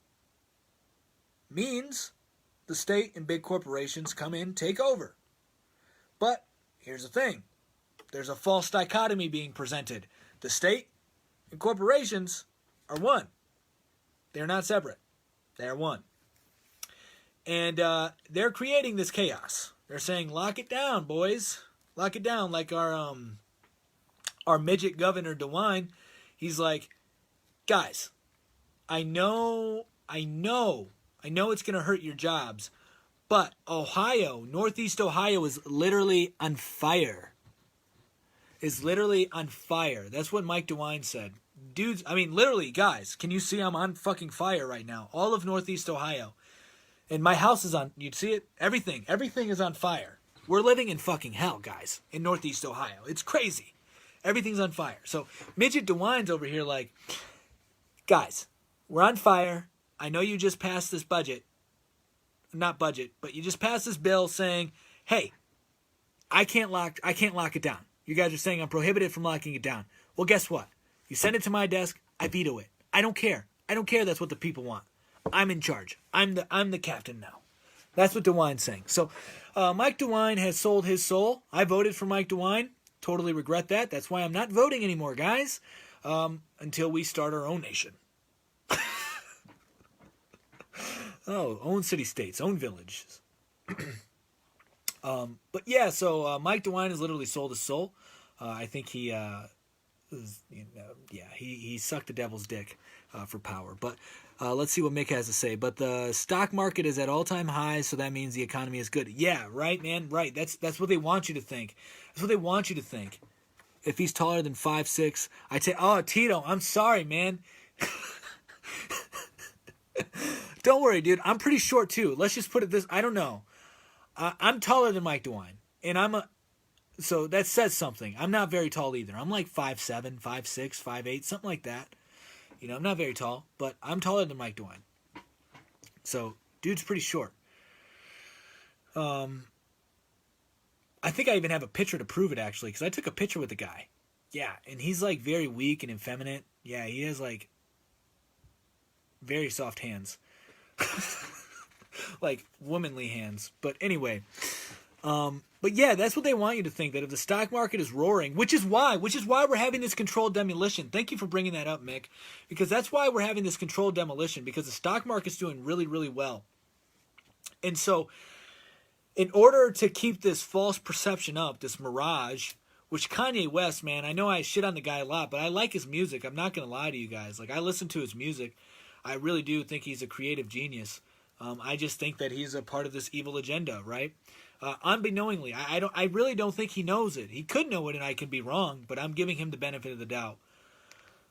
means the state and big corporations come in, take over. But here's the thing. There's a false dichotomy being presented. The state and corporations are one. They're not separate. They're one. And they're creating this chaos. They're saying, lock it down, boys. Lock it down, like our midget governor DeWine. He's like, guys, I know it's going to hurt your jobs, but Northeast Ohio is literally on fire. Is literally on fire. That's what Mike DeWine said. Dudes, I mean, literally, guys, can you see I'm on fucking fire right now? All of Northeast Ohio. And my house is on, you'd see it? Everything is on fire. We're living in fucking hell, guys, in Northeast Ohio. It's crazy. Everything's on fire. So Midget DeWine's over here like, guys, we're on fire. I know you just passed this budget. Not budget, but you just passed this bill saying, hey, I can't lock it down. You guys are saying I'm prohibited from locking it down. Well, guess what? You send it to my desk, I veto it. I don't care. That's what the people want. I'm in charge. I'm the captain now. That's what DeWine's saying. So Mike DeWine has sold his soul. I voted for Mike DeWine. Totally regret that. That's why I'm not voting anymore, guys, until we start our own nation. Own city-states, own villages. But yeah, so Mike DeWine has literally sold his soul. I think he sucked the devil's dick for power. But let's see what Mick has to say. But the stock market is at all-time highs, so that means the economy is good. Yeah, right, man, right. That's what they want you to think. That's what they want you to think. If he's taller than 5'6", I'd say, oh, Tito, I'm sorry, man. Don't worry, dude. I'm pretty short, too. Let's just put it this. I don't know. I'm taller than Mike DeWine. And so that says something. I'm not very tall either. I'm like 5'7", 5'6", 5'8", something like that. You know, I'm not very tall, but I'm taller than Mike DeWine. So, dude's pretty short. I think I even have a picture to prove it, actually, because I took a picture with the guy. Yeah, and he's, like, very weak and effeminate. Yeah, he has, like, very soft hands. Like, womanly hands. But anyway, But yeah, that's what they want you to think, that if the stock market is roaring, which is why we're having this controlled demolition. Thank you for bringing that up, Mick, because that's why we're having this controlled demolition, because the stock market's doing really, really well. And so in order to keep this false perception up, this mirage, which Kanye West, man, I know I shit on the guy a lot, but I like his music. I'm not going to lie to you guys. Like, I listen to his music. I really do think he's a creative genius. I just think that he's a part of this evil agenda, right? Unbeknowingly, I really don't think he knows it. He could know it, and I could be wrong, but I'm giving him the benefit of the doubt.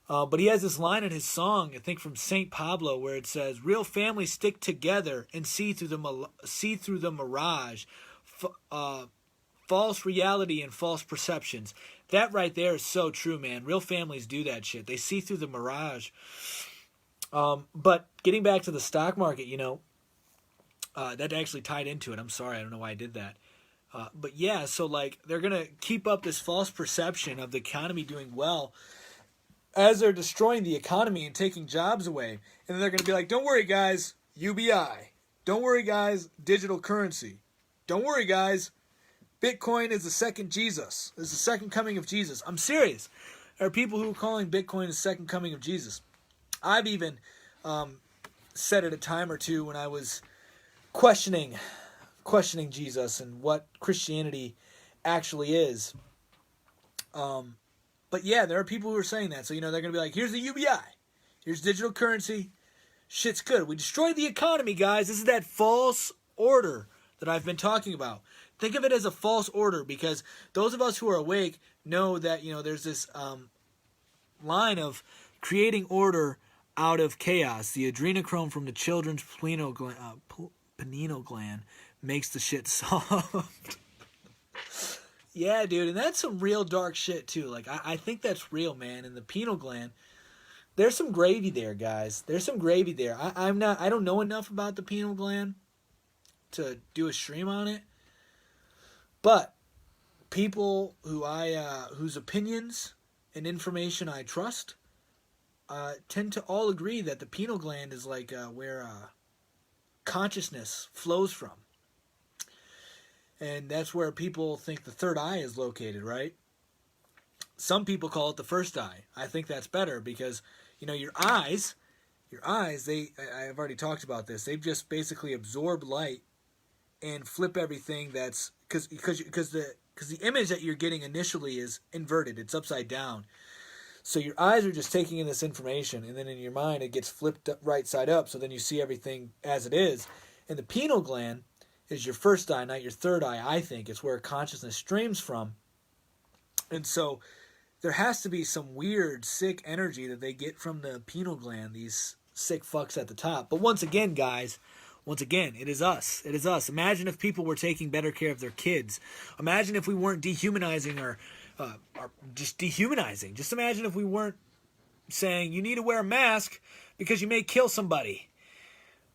But he has this line in his song, I think from Saint Pablo, where it says, "Real families stick together and see through the mirage, false reality and false perceptions." That right there is so true, man. Real families do that shit. They see through the mirage. But getting back to the stock market, that actually tied into it. I'm sorry, I don't know why I did that. But yeah, so like they're going to keep up this false perception of the economy doing well as they're destroying the economy and taking jobs away. And then they're going to be like, don't worry, guys, UBI. Don't worry, guys, digital currency. Don't worry, guys, Bitcoin is the second Jesus. It's the second coming of Jesus. I'm serious. There are people who are calling Bitcoin the second coming of Jesus. I've even said it a time or two when I was questioning Jesus and what Christianity actually is. But yeah, there are people who are saying that. So, they're going to be like, here's the UBI. Here's digital currency. Shit's good. We destroyed the economy, guys. This is that false order that I've been talking about. Think of it as a false order, because those of us who are awake know that, there's this line of creating order out of chaos. The adrenochrome from the children's pineal gland makes the shit soft. Yeah, dude, and that's some real dark shit too. Like, I think that's real, man. And the pineal gland, there's some gravy there, guys. There's some gravy there. I don't know enough about the pineal gland to do a stream on it, but people whose opinions and information I trust tend to all agree that the pineal gland is like where consciousness flows from. And that's where people think the third eye is located, right? Some people call it the first eye. I think that's better because, your eyes, I've already talked about this. They've just basically absorb light and flip everything that's, because the image that you're getting initially is inverted. It's upside down. So your eyes are just taking in this information, and then in your mind it gets flipped right side up, so then you see everything as it is. And the pineal gland is your first eye, not your third eye, I think. It's where consciousness streams from. And so there has to be some weird, sick energy that they get from the pineal gland, these sick fucks at the top. But once again, guys, it is us. It is us. Imagine if people were taking better care of their kids. Imagine if we weren't dehumanizing or just dehumanizing. Just imagine if we weren't saying, you need to wear a mask because you may kill somebody,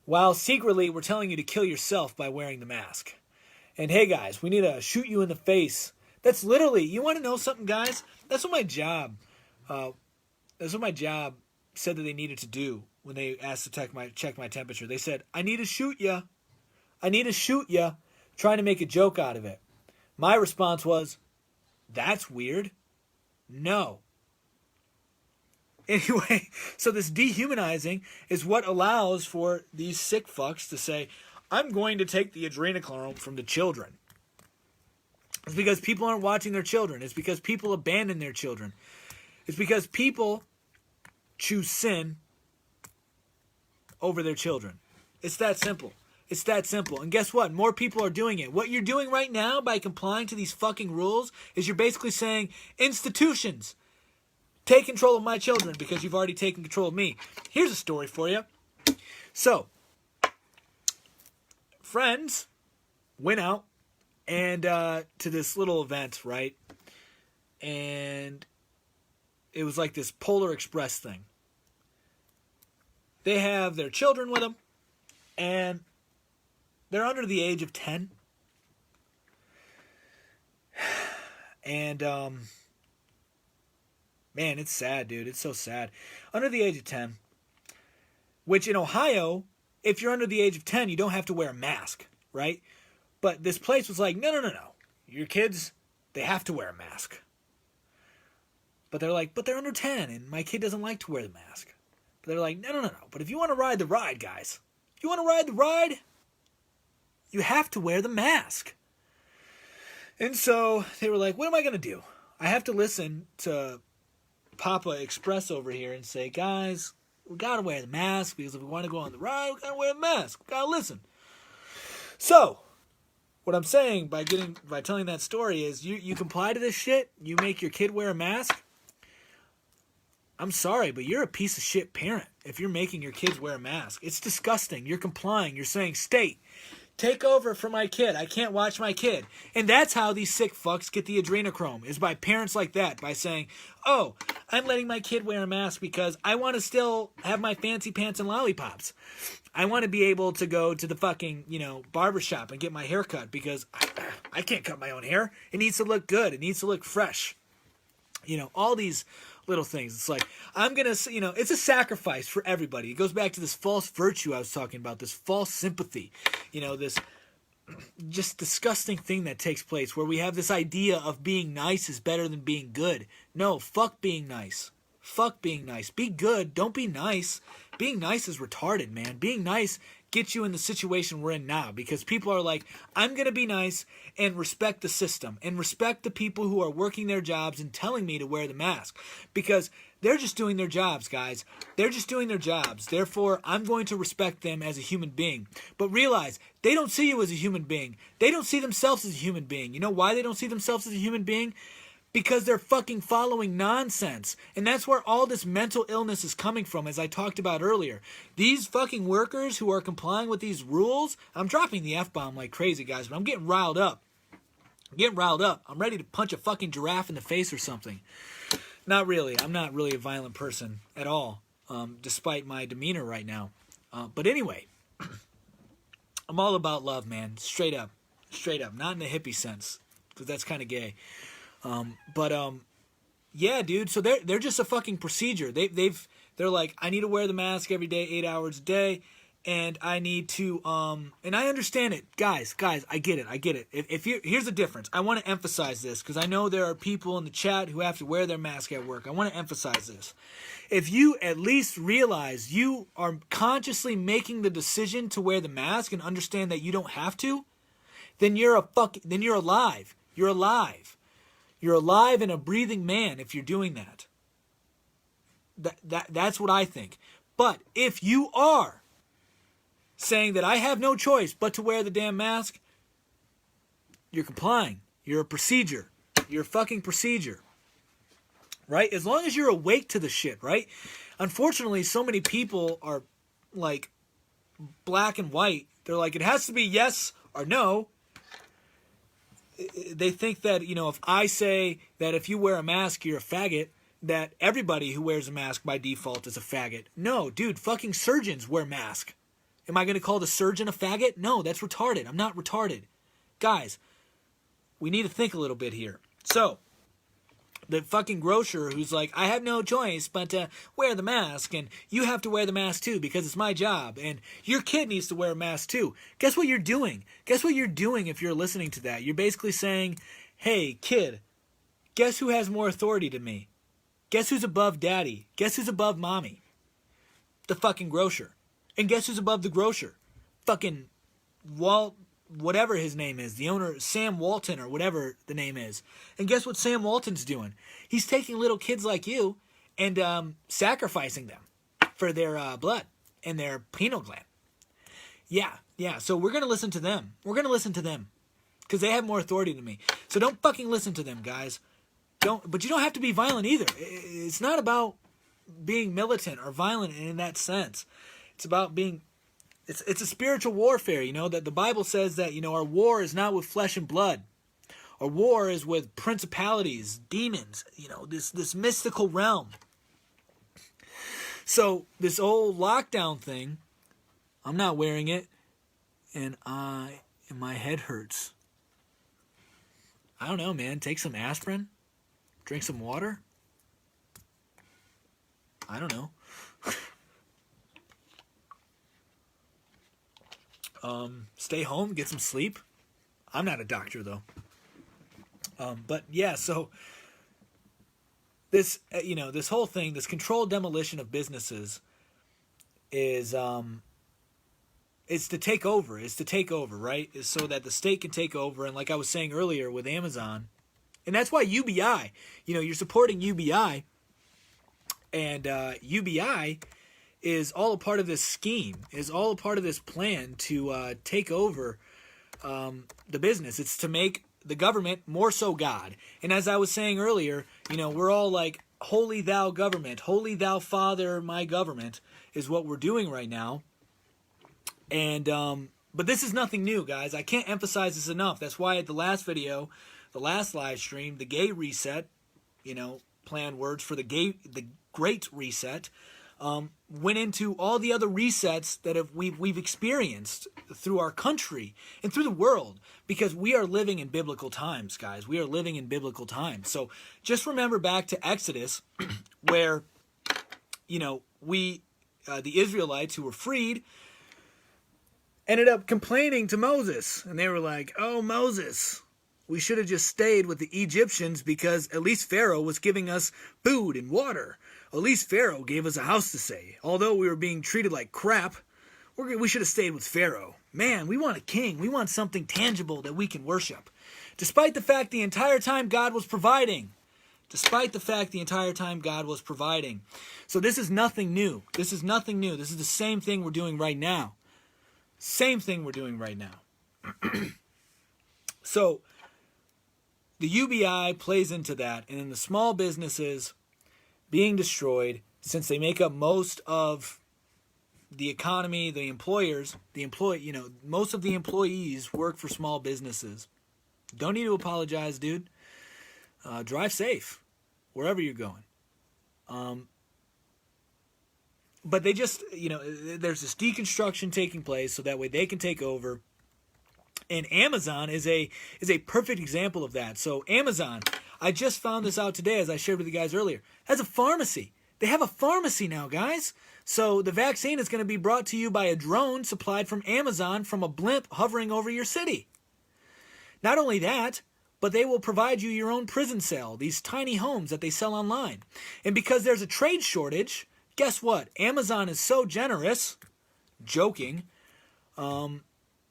while secretly we're telling you to kill yourself by wearing the mask. And hey guys, we need to shoot you in the face. That's literally, you want to know something, guys? That's what my job said that they needed to do when they asked to check my temperature. They said, I need to shoot you. Trying to make a joke out of it. My response was, that's weird. No. Anyway, so this dehumanizing is what allows for these sick fucks to say, I'm going to take the adrenochrome from the children. It's because people aren't watching their children. It's because people abandon their children. It's because people choose sin over their children. It's that simple. It's that simple. And guess what? More people are doing it. What you're doing right now by complying to these fucking rules is you're basically saying, institutions, take control of my children because you've already taken control of me. Here's a story for you. So, friends went out and to this little event, right? And it was like this Polar Express thing. They have their children with them, and they're under the age of 10. And, man, it's sad, dude. It's so sad. Under the age of 10, which in Ohio, if you're under the age of 10, you don't have to wear a mask, right? But this place was like, no. Your kids, they have to wear a mask. But they're like, but they're under 10 and my kid doesn't like to wear the mask. But they're like, no. But if you want to ride the ride, guys, if you want to ride the ride, you have to wear the mask. And so they were like, what am I going to do? I have to listen to Papa Express over here and say, guys, we got to wear the mask because if we want to go on the ride, we got to wear the mask. We got to listen. So what I'm saying by telling that story is you comply to this shit, you make your kid wear a mask. I'm sorry, but you're a piece of shit parent if you're making your kids wear a mask. It's disgusting. You're complying. You're saying, state, take over for my kid. I can't watch my kid. And that's how these sick fucks get the adrenochrome, is by parents like that, by saying, oh, I'm letting my kid wear a mask because I want to still have my fancy pants and lollipops. I want to be able to go to the fucking, barbershop and get my hair cut because I can't cut my own hair. It needs to look good. It needs to look fresh. All these little things. It's like, I'm going to, it's a sacrifice for everybody. It goes back to this false virtue I was talking about, this false sympathy, this just disgusting thing that takes place where we have this idea of being nice is better than being good. No, fuck being nice. Fuck being nice. Be good. Don't be nice. Being nice is retarded, man. Being nice gets you in the situation we're in now because people are like, I'm going to be nice and respect the system and respect the people who are working their jobs and telling me to wear the mask because they're just doing their jobs, guys. They're just doing their jobs. Therefore, I'm going to respect them as a human being. But realize, they don't see you as a human being. They don't see themselves as a human being. You know why they don't see themselves as a human being? Because they're fucking following nonsense. And that's where all this mental illness is coming from, as I talked about earlier. These fucking workers who are complying with these rules, I'm dropping the F-bomb like crazy, guys, but I'm getting riled up. I'm ready to punch a fucking giraffe in the face or something. Not really. I'm not really a violent person at all, despite my demeanor right now. But anyway, I'm all about love, man. Straight up. Not in the hippie sense, because that's kind of gay. Yeah, dude. So they're just a fucking procedure. They're like, I need to wear the mask every day, 8 hours a day, and I need to and I understand it, guys. I get it. Here's the difference. I want to emphasize this because I know there are people in the chat who have to wear their mask at work. I want to emphasize this. If you at least realize you are consciously making the decision to wear the mask and understand that you don't have to, then you're alive. You're alive. You're alive and a breathing man if you're doing that. That's what I think. But if you are saying that I have no choice but to wear the damn mask, you're complying. You're a procedure. You're a fucking procedure. Right? As long as you're awake to the shit, right? Unfortunately, so many people are like black and white. They're like, it has to be yes or no. They think that, if I say that if you wear a mask, you're a faggot, that everybody who wears a mask by default is a faggot. No, dude, fucking surgeons wear masks. Am I going to call the surgeon a faggot? No, that's retarded. I'm not retarded. Guys, we need to think a little bit here. So, the fucking grocer who's like, I have no choice but to wear the mask, and you have to wear the mask too because it's my job, and your kid needs to wear a mask too. Guess what you're doing? Guess what you're doing if you're listening to that? You're basically saying, hey, kid, guess who has more authority than me? Guess who's above daddy? Guess who's above mommy? The fucking grocer. And guess who's above the grocer? Fucking whatever his name is, the owner, Sam Walton or whatever the name is. And guess what Sam Walton's doing? He's taking little kids like you and sacrificing them for their blood and their pineal gland. Yeah. So we're going to listen to them. Because they have more authority than me. So don't fucking listen to them, guys. But you don't have to be violent either. It's not about being militant or violent in that sense. It's about being... It's a spiritual warfare, that the Bible says that, our war is not with flesh and blood. Our war is with principalities, demons, this mystical realm. So this old lockdown thing, I'm not wearing it, and my head hurts. I don't know, man. Take some aspirin, drink some water. I don't know. Stay home, get some sleep. I'm not a doctor though. But yeah, so this this whole thing, this controlled demolition of businesses is to take over. Is to take over, right? Is so that the state can take over. And like I was saying earlier with Amazon, and that's why UBI, you're supporting UBI, and UBI is all a part of this scheme, is all a part of this plan to take over the business. It's to make the government more so God. And as I was saying earlier, we're all like, holy thou government, holy thou Father, my government, is what we're doing right now. And but this is nothing new, guys. I can't emphasize this enough. That's why at the last video, the last live stream, the gay reset, plan words for the great reset, went into all the other resets that we've experienced through our country and through the world, because we are living in biblical times, guys. We are living in biblical times. So just remember back to Exodus, where the Israelites who were freed ended up complaining to Moses, and they were like, "Oh, Moses, we should have just stayed with the Egyptians, because at least Pharaoh was giving us food and water. At least Pharaoh gave us a house to stay. Although we were being treated like crap, we should have stayed with Pharaoh. Man, we want a king. We want something tangible that we can worship." Despite the fact the entire time God was providing. Despite the fact the entire time God was providing. So this is nothing new. This is nothing new. This is the same thing we're doing right now. Same thing we're doing right now. So the UBI plays into that, and in the small businesses being destroyed, since they make up most of the economy, the employers, most of the employees work for small businesses. Don't need to apologize, dude. Drive safe wherever you're going. But they just, there's this deconstruction taking place so that way they can take over. And Amazon is a perfect example of that. So Amazon, I just found this out today, as I shared with you guys earlier, has a pharmacy. They have a pharmacy now, guys. So the vaccine is going to be brought to you by a drone supplied from Amazon from a blimp hovering over your city. Not only that, but they will provide you your own prison cell, these tiny homes that they sell online. And because there's a trade shortage, guess what? Amazon is so generous, joking,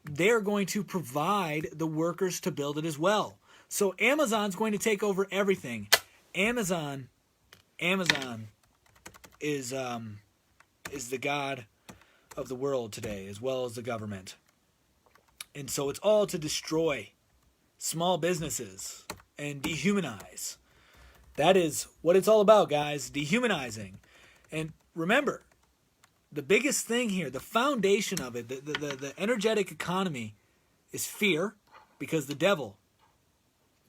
they're going to provide the workers to build it as well. So Amazon's going to take over everything. Amazon is the god of the world today, as well as the government. And so it's all to destroy small businesses and dehumanize. That is what it's all about, guys. Dehumanizing. And remember, the biggest thing here, the foundation of it, the energetic economy, is fear, because the devil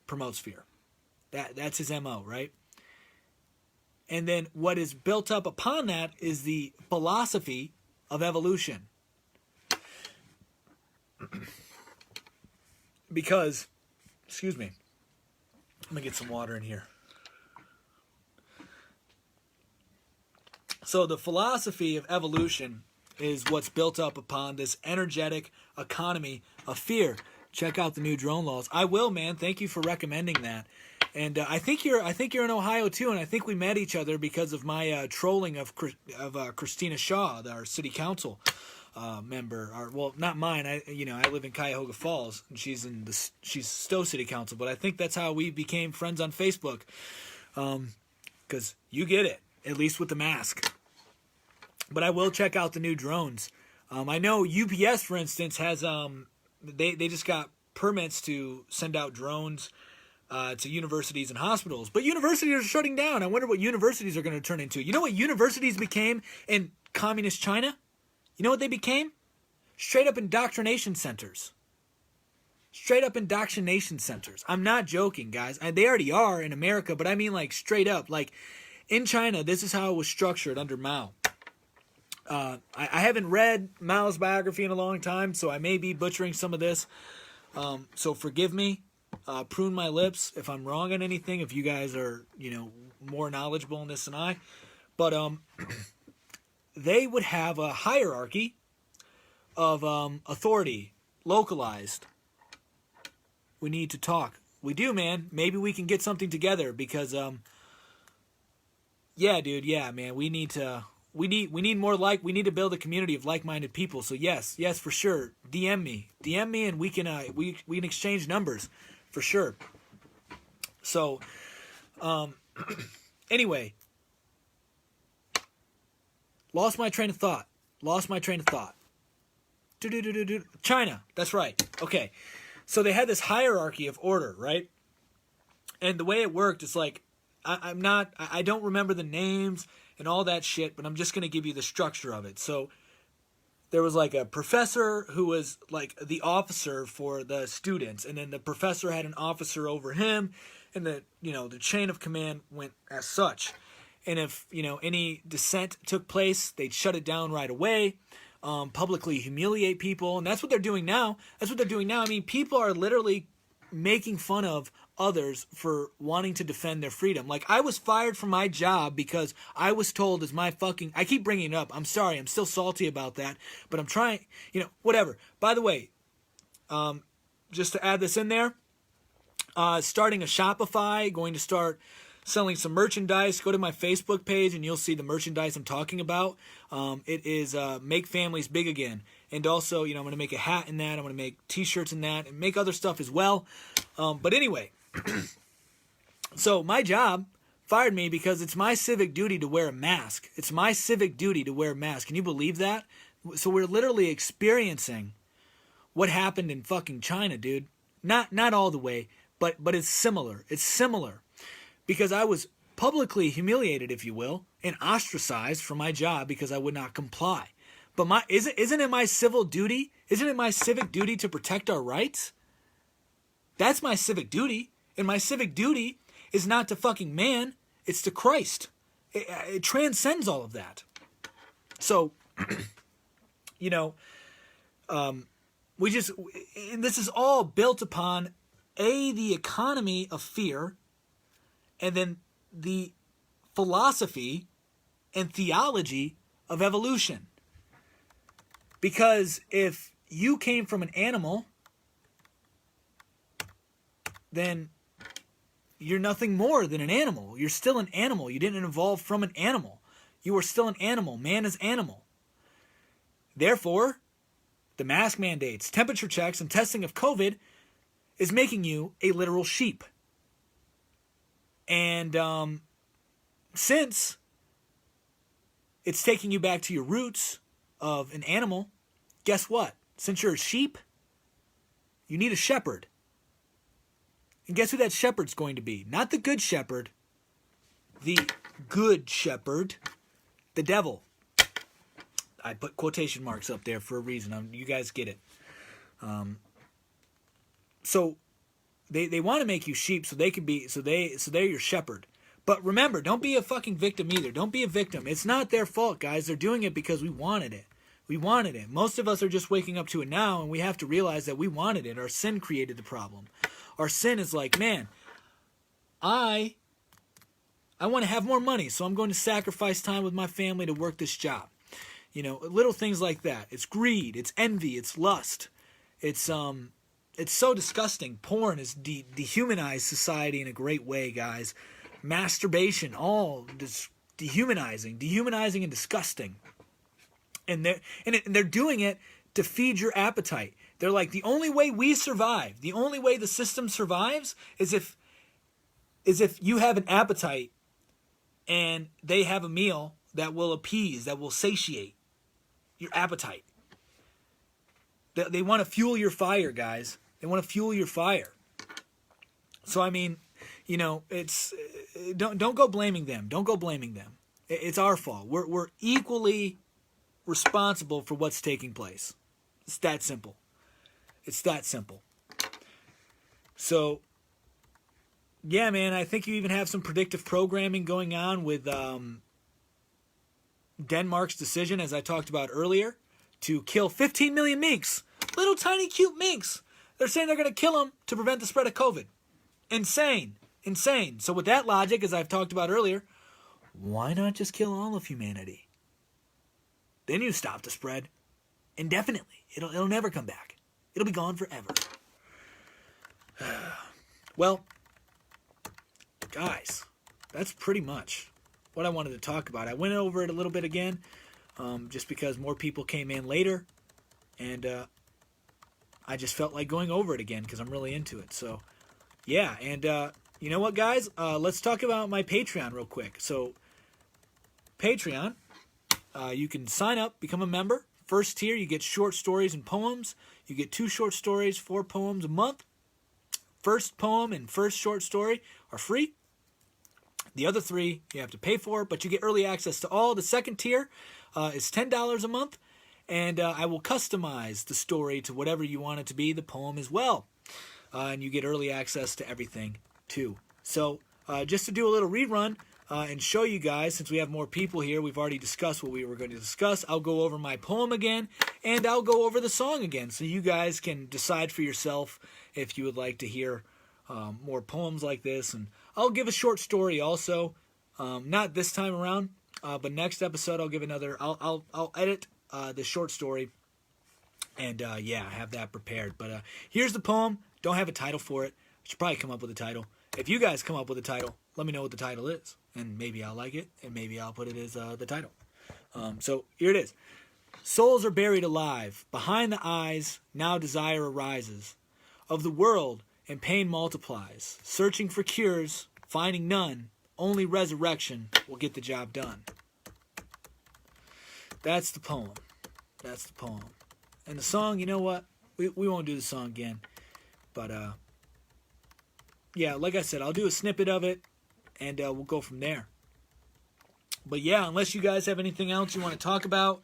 promotes fear. That's his MO, right? And then what is built up upon that is the philosophy of evolution. Because, excuse me, let me get some water in here. So the philosophy of evolution is what's built up upon this energetic economy of fear. Check out the new drone laws. I will, man. Thank you for recommending that. And I think you're in Ohio too, and I think we met each other because of my trolling of Christina Shaw, our city council member. Well, not mine. I live in Cuyahoga Falls, and she's Stowe City Council. But I think that's how we became friends on Facebook, because you get it, at least with the mask. But I will check out the new drones. I know UPS, for instance, has they just got permits to send out drones to universities and hospitals. But universities are shutting down. I wonder what universities are going to turn into. You know what universities became in communist China? You know what they became? Straight up indoctrination centers. Straight up indoctrination centers. I'm not joking, guys. They already are in America, but I mean like straight up. Like in China, this is how it was structured under Mao. I haven't read Mao's biography in a long time, so I may be butchering some of this. So forgive me. Prune my lips if I'm wrong on anything, if you guys are, more knowledgeable in this than I. But they would have a hierarchy of authority, localized. We need to talk. We do, man. Maybe we can get something together because, yeah, dude. Yeah, man. We need we need to build a community of like-minded people. So yes, for sure. DM me, and we can exchange numbers, for sure. So, anyway, lost my train of thought. China, that's right. Okay, so they had this hierarchy of order, right? And the way it worked is like, I don't remember the names and all that shit, but I'm just going to give you the structure of it. So there was like a professor who was like the officer for the students, and then the professor had an officer over him, and the chain of command went as such. And if, any dissent took place, they'd shut it down right away, publicly humiliate people, and that's what they're doing now. I mean, people are literally making fun of others for wanting to defend their freedom. Like, I was fired from my job because I was told I keep bringing it up. I'm sorry. I'm still salty about that, but I'm trying, whatever. By the way, just to add this in there, starting a Shopify, going to start selling some merchandise. Go to my Facebook page and you'll see the merchandise I'm talking about. It is Make Families Big Again. And also, I'm going to make a hat in that. I'm going to make t-shirts in that and make other stuff as well. But anyway, so my job fired me because it's my civic duty to wear a mask. Can you believe that? So we're literally experiencing what happened in fucking China, dude. Not all the way, but it's similar. Because I was publicly humiliated, if you will, and ostracized from my job because I would not comply. But isn't it my civil duty? Isn't it my civic duty to protect our rights? That's my civic duty. And my civic duty is not to fucking man, it's to Christ. It transcends all of that. So, and this is all built upon the economy of fear, and then the philosophy and theology of evolution. Because if you came from an animal, then you're nothing more than an animal. You're still an animal. You didn't evolve from an animal. You are still an animal. Man is animal. Therefore, the mask mandates, temperature checks, and testing of COVID is making you a literal sheep. And since it's taking you back to your roots of an animal, guess what? Since you're a sheep, you need a shepherd. And guess who that shepherd's going to be? Not the good shepherd. The good shepherd. The devil. I put quotation marks up there for a reason. You guys get it. So they want to make you sheep so they can be they're your shepherd. But remember, don't be a fucking victim either. Don't be a victim. It's not their fault, guys. They're doing it because we wanted it. Most of us are just waking up to it now, and we have to realize that we wanted it. Our sin created the problem. Our sin is like, man, I want to have more money, so I'm going to sacrifice time with my family to work this job. Little things like that. It's greed, it's envy, it's lust. It's so disgusting. Porn has dehumanized society in a great way, guys. Masturbation, all this dehumanizing and disgusting. And they're doing it to feed your appetite. They're like, the only way we survive, the only way the system survives is if you have an appetite and they have a meal that will appease, that will satiate your appetite. They want to fuel your fire, guys. They want to fuel your fire. So, I mean, it's don't go blaming them. Don't go blaming them. It's our fault. We're equally responsible for what's taking place. It's that simple. So, yeah, man, I think you even have some predictive programming going on with Denmark's decision, as I talked about earlier, to kill 15 million minks. Little tiny cute minks. They're saying they're going to kill them to prevent the spread of COVID. Insane. So with that logic, as I've talked about earlier, why not just kill all of humanity? Then you stop the spread indefinitely. It'll never come back. It'll be gone forever. Well, guys, that's pretty much what I wanted to talk about. I went over it a little bit again, just because more people came in later, and I just felt like going over it again because I'm really into it. So, yeah, and you know what, guys? Let's talk about my Patreon real quick. So, Patreon, you can sign up, become a member. First tier, you get short stories and poems. You get 2 short stories, 4 poems a month. First poem and first short story are free. The other 3 you have to pay for, but you get early access to all. The second tier is $10 a month, and I will customize the story to whatever you want it to be, the poem as well. And you get early access to everything, too. So just to do a little rerun and show you guys, since we have more people here, we've already discussed what we were going to discuss. I'll go over my poem again, and I'll go over the song again, so you guys can decide for yourself if you would like to hear more poems like this. And I'll give a short story also, not this time around, but next episode I'll give another. I'll edit the short story, and yeah, have that prepared. But here's the poem. Don't have a title for it. I should probably come up with a title. If you guys come up with a title, let me know what the title is, and maybe I'll like it, and maybe I'll put it as the title. So here it is. Souls are buried alive. Behind the eyes, now desire arises. Of the world, and pain multiplies. Searching for cures, finding none. Only resurrection will get the job done. That's the poem. That's the poem. And the song, you know what? We won't do the song again. But, yeah, like I said, I'll do a snippet of it, and we'll go from there. But, yeah, unless you guys have anything else you want to talk about,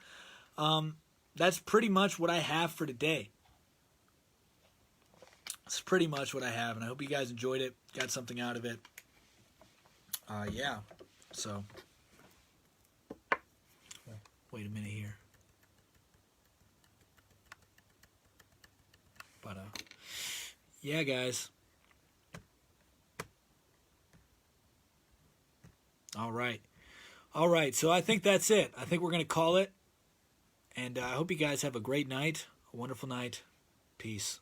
that's pretty much what I have for today. That's pretty much what I have, and I hope you guys enjoyed it, got something out of it. Yeah, so, wait a minute here. But, yeah, guys. All right, so I think that's it. I think we're going to call it, and I hope you guys have a great night, a wonderful night. Peace.